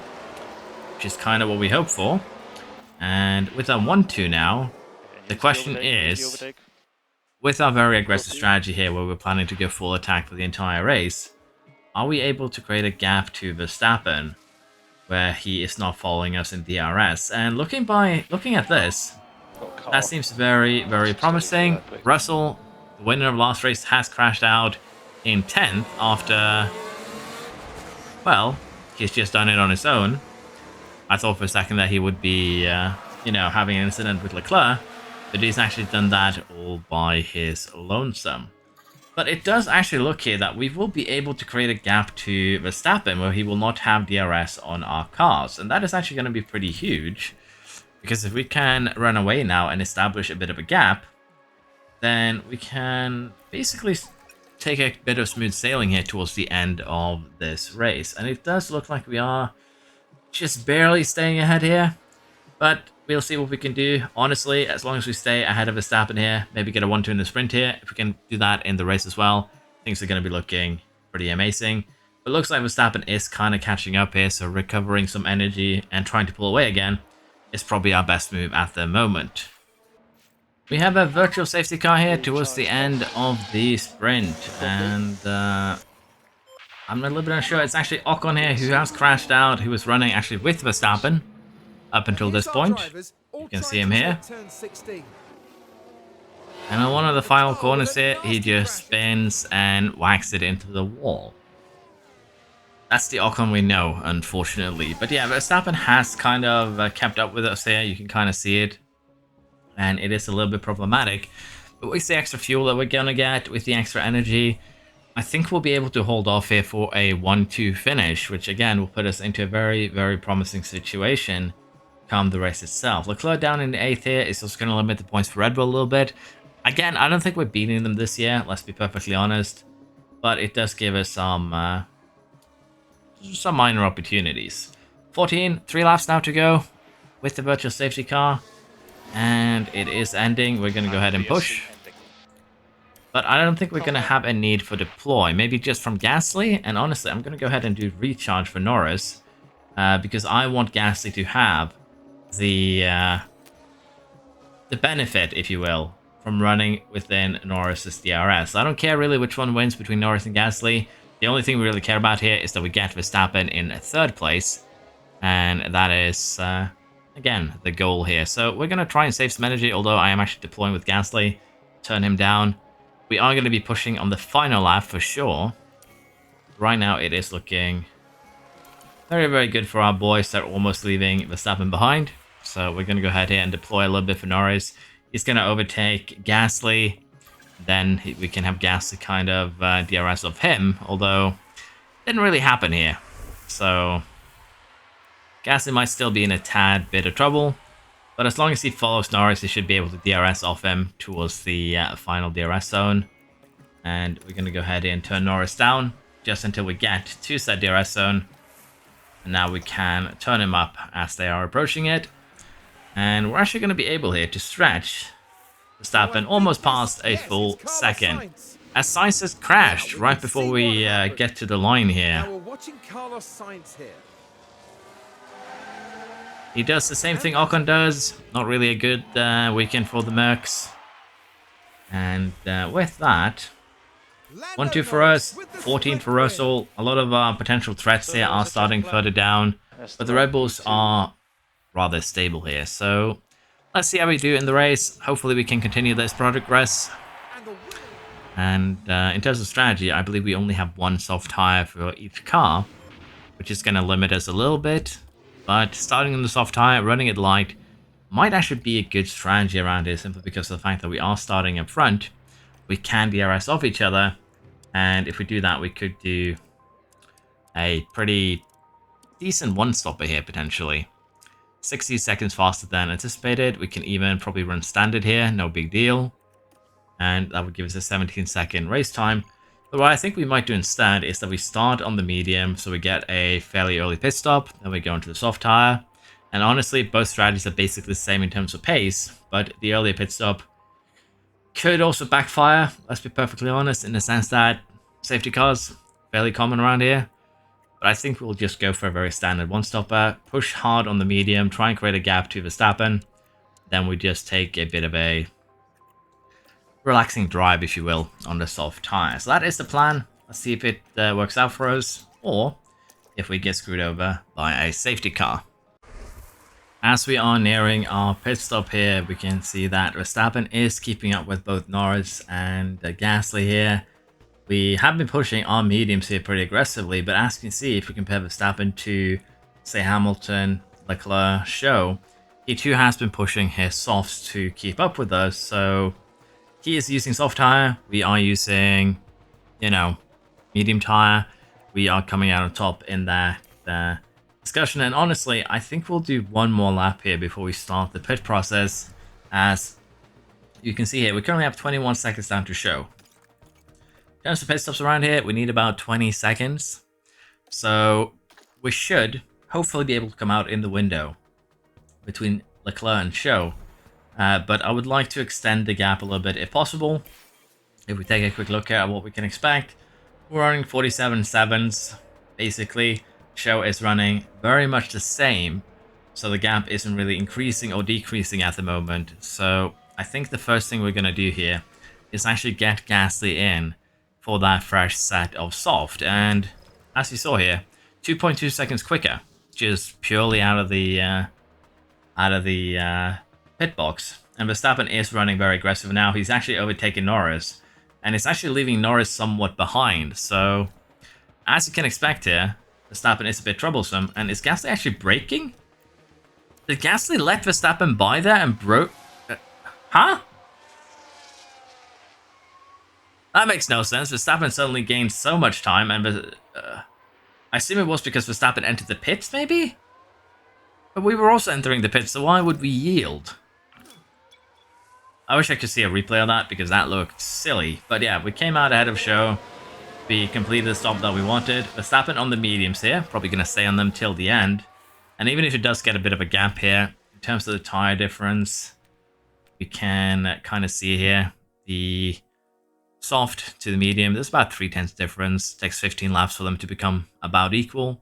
A: which is kind of what we hoped for. And with our 1-2 now, the question is, with our very aggressive strategy here where we're planning to go full attack for the entire race, are we able to create a gap to Verstappen where he is not following us in DRS? And looking at this, that seems very, very promising. Russell, the winner of last race, has crashed out in 10th after, well, he's just done it on his own. I thought for a second that he would be, having an incident with Leclerc, but he's actually done that all by his lonesome. But it does actually look here that we will be able to create a gap to Verstappen where he will not have DRS on our cars. And that is actually going to be pretty huge, because if we can run away now and establish a bit of a gap, then we can basically take a bit of smooth sailing here towards the end of this race. And it does look like we are just barely staying ahead here. But we'll see what we can do. Honestly, as long as we stay ahead of Verstappen here, maybe get a 1-2 in the sprint here. If we can do that in the race as well, things are going to be looking pretty amazing. But it looks like Verstappen is kind of catching up here, so recovering some energy and trying to pull away again is probably our best move at the moment. We have a virtual safety car here towards the end of the sprint, and I'm a little bit unsure. It's actually Ocon here who has crashed out, who was running actually with Verstappen up until this point. You can see him here. And on one of the final corners here, he just spins and whacks it into the wall. That's the Ocon we know, unfortunately. But yeah, Verstappen has kind of kept up with us here. You can kind of see it. And it is a little bit problematic. But with the extra fuel that we're going to get, with the extra energy, I think we'll be able to hold off here for a 1-2 finish, which again will put us into a very, very promising situation come the race itself. Leclerc down in the 8th here is just going to limit the points for Red Bull a little bit. Again, I don't think we're beating them this year, let's be perfectly honest. But it does give us some minor opportunities. 14, 3 laps now to go with the virtual safety car. And it is ending. We're going to go ahead and push. But I don't think we're going to have a need for deploy. Maybe just from Gasly. And honestly, I'm going to go ahead and do recharge for Norris. Because I want Gasly to have the benefit, if you will, from running within Norris's DRS. I don't care really which one wins between Norris and Gasly. The only thing we really care about here is that we get Verstappen in 3rd place. And that is... again, the goal here. So we're going to try and save some energy, although I am actually deploying with Gasly. Turn him down. We are going to be pushing on the final lap for sure. Right now it is looking very, very good for our boys that are almost leaving Verstappen behind. So we're going to go ahead here and deploy a little bit for Norris. He's going to overtake Gasly. Then we can have Gasly kind of DRS of him, although it didn't really happen here. So... Gasly might still be in a tad bit of trouble, but as long as he follows Norris, he should be able to DRS off him towards the final DRS zone. And we're going to go ahead and turn Norris down just until we get to said DRS zone. And now we can turn him up as they are approaching it. And we're actually going to be able here to stretch Verstappen almost past a full second. As Sainz has crashed right before we get to the line here.
B: Now we're watching Carlos Sainz here.
A: He does the same thing Ocon does. Not really a good weekend for the Mercs. And with that, 1-2 for us, 14 for Russell. A lot of our potential threats here are starting further down. But the Red Bulls are rather stable here. So let's see how we do in the race. Hopefully we can continue this progress. And in terms of strategy, I believe we only have one soft tire for each car, which is going to limit us a little bit. But starting on the soft tire, running it light, might actually be a good strategy around here, simply because of the fact that we are starting up front. We can DRS off each other, and if we do that, we could do a pretty decent one-stopper here, potentially. 60 seconds faster than anticipated. We can even probably run standard here, no big deal. And that would give us a 17-second race time. But what I think we might do instead is that we start on the medium, so we get a fairly early pit stop, then we go into the soft tire. And honestly, both strategies are basically the same in terms of pace, but the earlier pit stop could also backfire, let's be perfectly honest, in the sense that safety cars fairly common around here. But I think we'll just go for a very standard one-stopper, push hard on the medium, try and create a gap to Verstappen. Then we just take a bit of a relaxing drive, if you will, on the soft tire. So that is the plan. Let's see if it works out for us, or if we get screwed over by a safety car. As we are nearing our pit stop here, we can see that Verstappen is keeping up with both Norris and Gasly here. We have been pushing our mediums here pretty aggressively, but as you can see, if we compare Verstappen to, say, Hamilton, Leclerc, Show, he too has been pushing his softs to keep up with us. So he is using soft tire, we are using, you know, medium tire. We are coming out on top in that discussion, and honestly, I think we'll do one more lap here before we start the pit process. As you can see here, we currently have 21 seconds down to Show. In terms of pit stops around here, we need about 20 seconds. So we should hopefully be able to come out in the window between Leclerc and Show. But I would like to extend the gap a little bit if possible. If we take a quick look at what we can expect, we're running 47.7s basically. Show is running very much the same, so the gap isn't really increasing or decreasing at the moment. So I think the first thing we're going to do here is actually get Gasly in for that fresh set of soft, and as you saw here, 2.2 seconds quicker, just purely out of the pit box. And Verstappen is running very aggressive now. He's actually overtaken Norris, and it's actually leaving Norris somewhat behind. So as you can expect here, Verstappen is a bit troublesome. And is Gasly actually braking? Did Gasly let Verstappen by there and broke? Huh? That makes no sense. Verstappen suddenly gained so much time, and I assume it was because Verstappen entered the pits, maybe? But we were also entering the pits, so why would we yield? I wish I could see a replay of that, because that looked silly. But yeah, we came out ahead of Show. We completed the stop that we wanted. Verstappen on the mediums here. Probably going to stay on them till the end. And even if it does get a bit of a gap here, in terms of the tyre difference, we can kind of see here the soft to the medium. There's about 0.3 difference. It takes 15 laps for them to become about equal.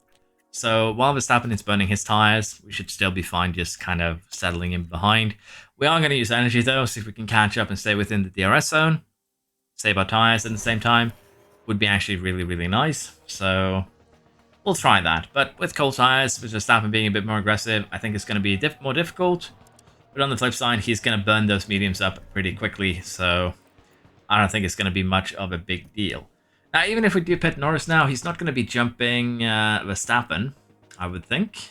A: So while Verstappen is burning his tyres, we should still be fine just kind of settling in behind. We are going to use energy though, see if we can catch up and stay within the DRS zone. Save our tyres at the same time. Would be actually really, really nice. So we'll try that. But with cold tyres, with Verstappen being a bit more aggressive, I think it's going to be more difficult. But on the flip side, he's going to burn those mediums up pretty quickly. So I don't think it's going to be much of a big deal. Now, even if we do pit Norris now, he's not going to be jumping Verstappen, I would think.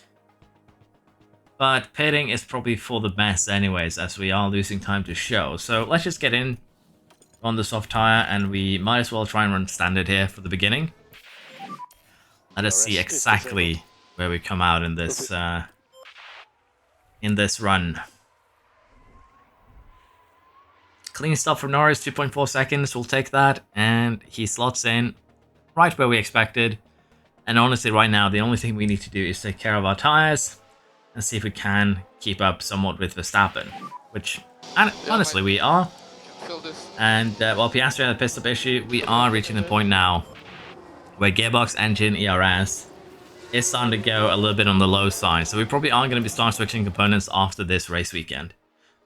A: But pitting is probably for the best anyways, as we are losing time to Show. So let's just get in on the soft tire, and we might as well try and run standard here for the beginning. Let us see exactly where we come out in this run. Clean stop from Norris, 2.4 seconds, we'll take that, and he slots in right where we expected. And honestly, right now, the only thing we need to do is take care of our tyres and see if we can keep up somewhat with Verstappen, which honestly we are. And while Piastri had a pit stop issue, we are reaching the point now where gearbox, engine, ERS is starting to go a little bit on the low side. So we probably are going to be start switching components after this race weekend.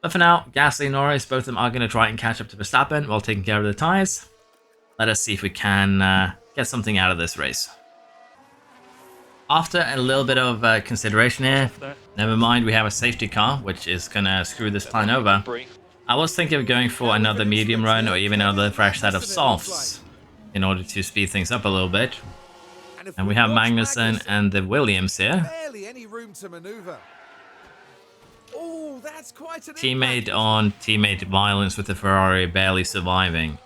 A: But for now, Gasly and Norris, both of them are going to try and catch up to Verstappen while taking care of the tyres. Let us see if we can get something out of this race. After a little bit of consideration here, never mind, we have a safety car, which is going to screw this plan over. I was thinking of going for another medium run or even another fresh set of softs in order to speed things up a little bit. And we have Magnussen and the Williams here.
B: Barely any room to maneuver. Oh, that's quite an
A: Teammate on teammate violence with the Ferrari barely surviving.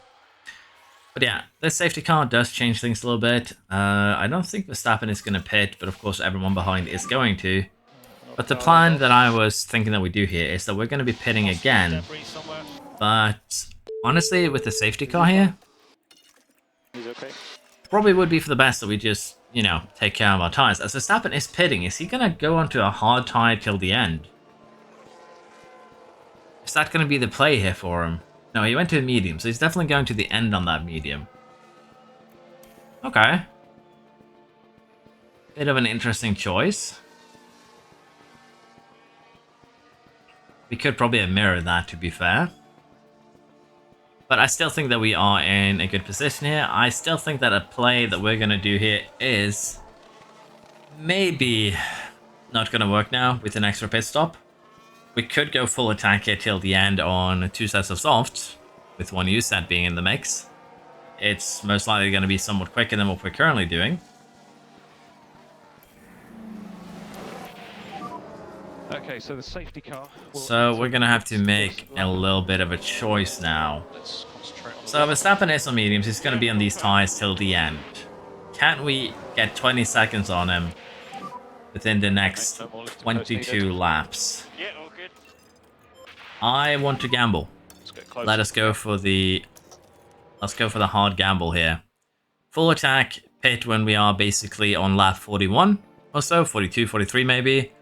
A: But yeah, this safety car does change things a little bit. I don't think Verstappen is going to pit, but of course everyone behind is going to. But the plan that I was thinking that we do here is that we're going to be pitting again. But honestly, with the safety car here, probably would be for the best that we just, you know, take care of our tyres. As Verstappen is pitting, is he going to go onto a hard tyre till the end? Is that going to be the play here for him? No, he went to a medium, so he's definitely going to the end on that medium. Okay. Bit of an interesting choice. We could probably have mirrored that, to be fair. But I still think that we are in a good position here. I still think that a play that we're going to do here is maybe not going to work now with an extra pit stop. We could go full attack here till the end on 2 sets of softs, with 1 use set being in the mix. It's most likely going to be somewhat quicker than what we're currently doing.
C: Okay, so the safety car.
A: So we're going to have to make a little bit of a choice now.
C: Let's concentrate on
A: So Verstappen is on mediums, he's going to be on these tyres till the end. Can we get 20 seconds on him within the next 22 laps?
C: Yeah, all good.
A: I want to gamble.
C: Let's get close.
A: Let us go for the hard gamble here. Full attack, pit when we are basically on lap 41. or so, 42, 43 maybe.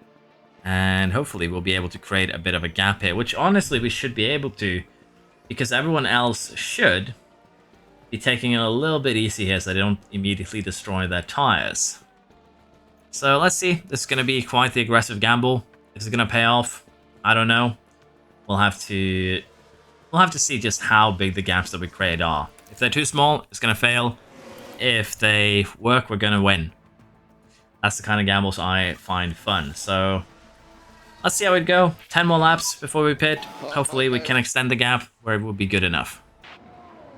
A: And hopefully we'll be able to create a bit of a gap here, which honestly we should be able to, because everyone else should be taking it a little bit easy here so they don't immediately destroy their tires. So let's see. This is going to be quite the aggressive gamble. Is it going to pay off? I don't know. We'll have to see just how big the gaps that we create are. If they're too small, it's going to fail. If they work, we're going to win. That's the kind of gambles I find fun. So let's see how it go. 10 more laps before we pit. Hopefully we can extend the gap where it will be good enough.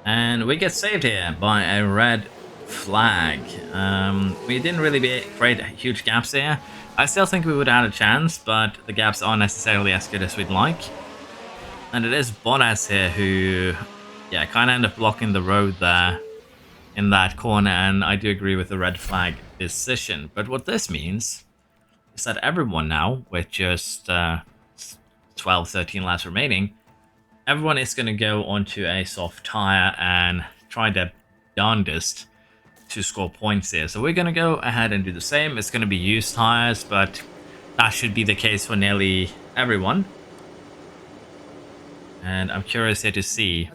A: And we get saved here by a red flag. We didn't really create huge gaps here. I still think we would have had a chance, but the gaps aren't necessarily as good as we'd like. And it is Bottas here who, yeah, kind of end up blocking the road there in that corner, and I do agree with the red flag decision. But what this means is that everyone now, with just 12, 13 laps remaining, everyone is going to go onto a soft tire and try their darndest to score points here. So we're going to go ahead and do the same. It's going to be used tires, but that should be the case for nearly everyone. And I'm curious here to see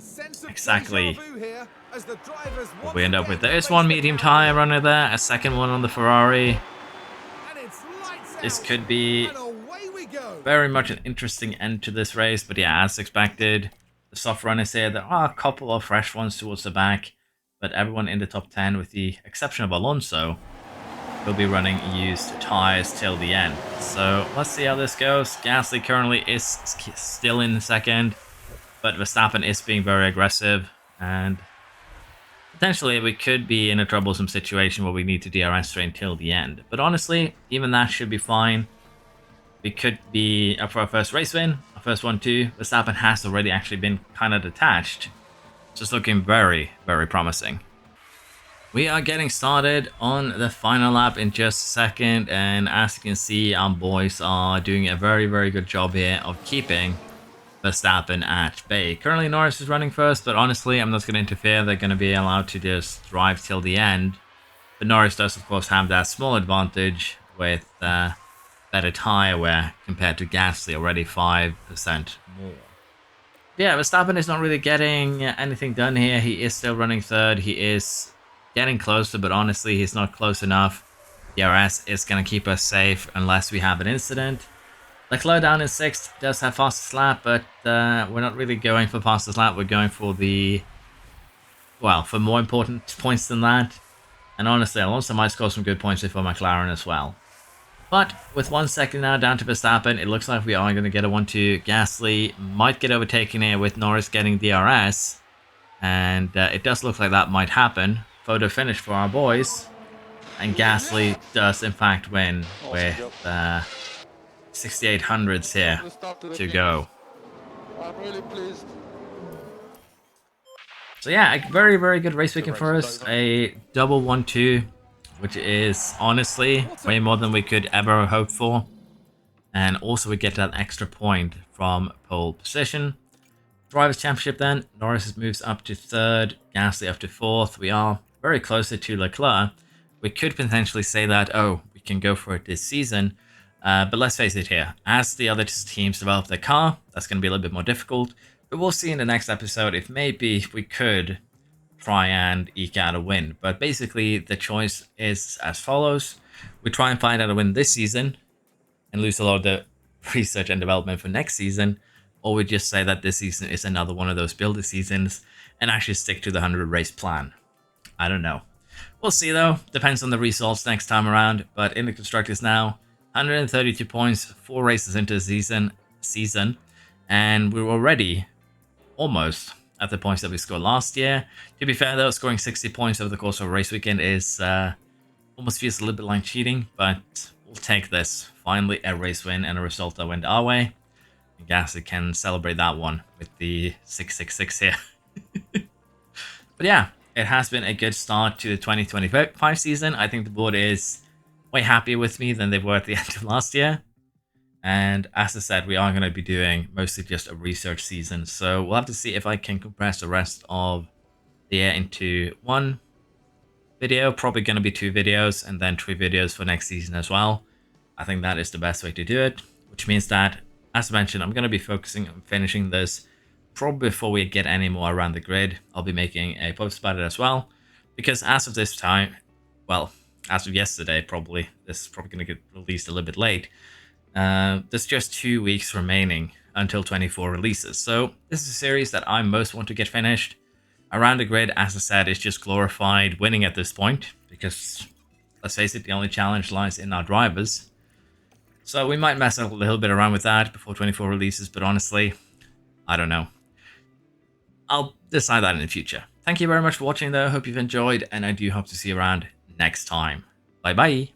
A: exactly what we end up with. There is one medium tire runner there, a second one on the Ferrari. This could be very much an interesting end to this race, but yeah, as expected, the soft runners here, there are a couple of fresh ones towards the back, but everyone in the top 10, with the exception of Alonso, will be running used tires till the end. So let's see how this goes. Gasly currently is still in second, but Verstappen is being very aggressive, and potentially we could be in a troublesome situation where we need to DRS train till the end. But honestly, even that should be fine. We could be up for our first race win, our first one too. Verstappen has already actually been kind of detached. Just looking very, very promising. We are getting started on the final lap in just a second, and as you can see, our boys are doing a very, very good job here of keeping Verstappen at bay. Currently Norris is running first, but honestly I'm not going to interfere. They're going to be allowed to just drive till the end. But Norris does of course have that small advantage with better tire wear compared to Gasly, already 5% more. Yeah, Verstappen is not really getting anything done here. He is still running third. He is getting closer, but honestly he's not close enough. DRS is going to keep us safe unless we have an incident. Leclerc down in 6th, does have fastest lap, but we're not really going for fastest lap. We're going for the, well, for more important points than that. And honestly, Alonso might score some good points for McLaren as well. But with 1 second now down to Verstappen, it looks like we are going to get a 1-2. Gasly might get overtaken here with Norris getting DRS. And it does look like that might happen. Photo finish for our boys. And Gasly does in fact win with 6,800s here to go.
D: I'm really pleased.
A: So yeah, a very, very good race weekend for us. A double 1-2, which is honestly way more than we could ever hope for. And also we get that extra point from pole position. Drivers' Championship then, Norris moves up to 3rd, Gasly up to 4th. We are very closer to Leclerc. We could potentially say that, oh, we can go for it this season. But let's face it here, as the other teams develop their car, that's going to be a little bit more difficult. But we'll see in the next episode if maybe we could try and eke out a win. But basically, the choice is as follows. We try and find out a win this season and lose a lot of the research and development for next season. Or we just say that this season is another one of those builder seasons and actually stick to the 100 race plan. I don't know. We'll see though. Depends on the results next time around. But in the Constructors now, 132 points, 4 races into the season, and we're already almost at the points that we scored last year. To be fair though, scoring 60 points over the course of a race weekend is almost feels a little bit like cheating, but we'll take this. Finally a race win and a result that went our way. And Gasly can celebrate that one with the 666 here. But yeah, it has been a good start to the 2025 season. I think the board is way happier with me than they were at the end of last year. And as I said, we are going to be doing mostly just a research season. So we'll have to see if I can compress the rest of the year into one video. Probably going to be 2 videos and then 3 videos for next season as well. I think that is the best way to do it, which means that, as mentioned, I'm going to be focusing on finishing this probably before we get any more around the grid. I'll be making a post about it as well, because as of this time, well, as of yesterday, probably, this is probably going to get released a little bit late. There's just 2 weeks remaining until 24 releases. So this is a series that I most want to get finished. Around the grid, as I said, is just glorified winning at this point, because let's face it, the only challenge lies in our drivers. So we might mess up a little bit around with that before 24 releases, but honestly, I don't know. I'll decide that in the future. Thank you very much for watching though, hope you've enjoyed, and I do hope to see you around next time. Bye bye!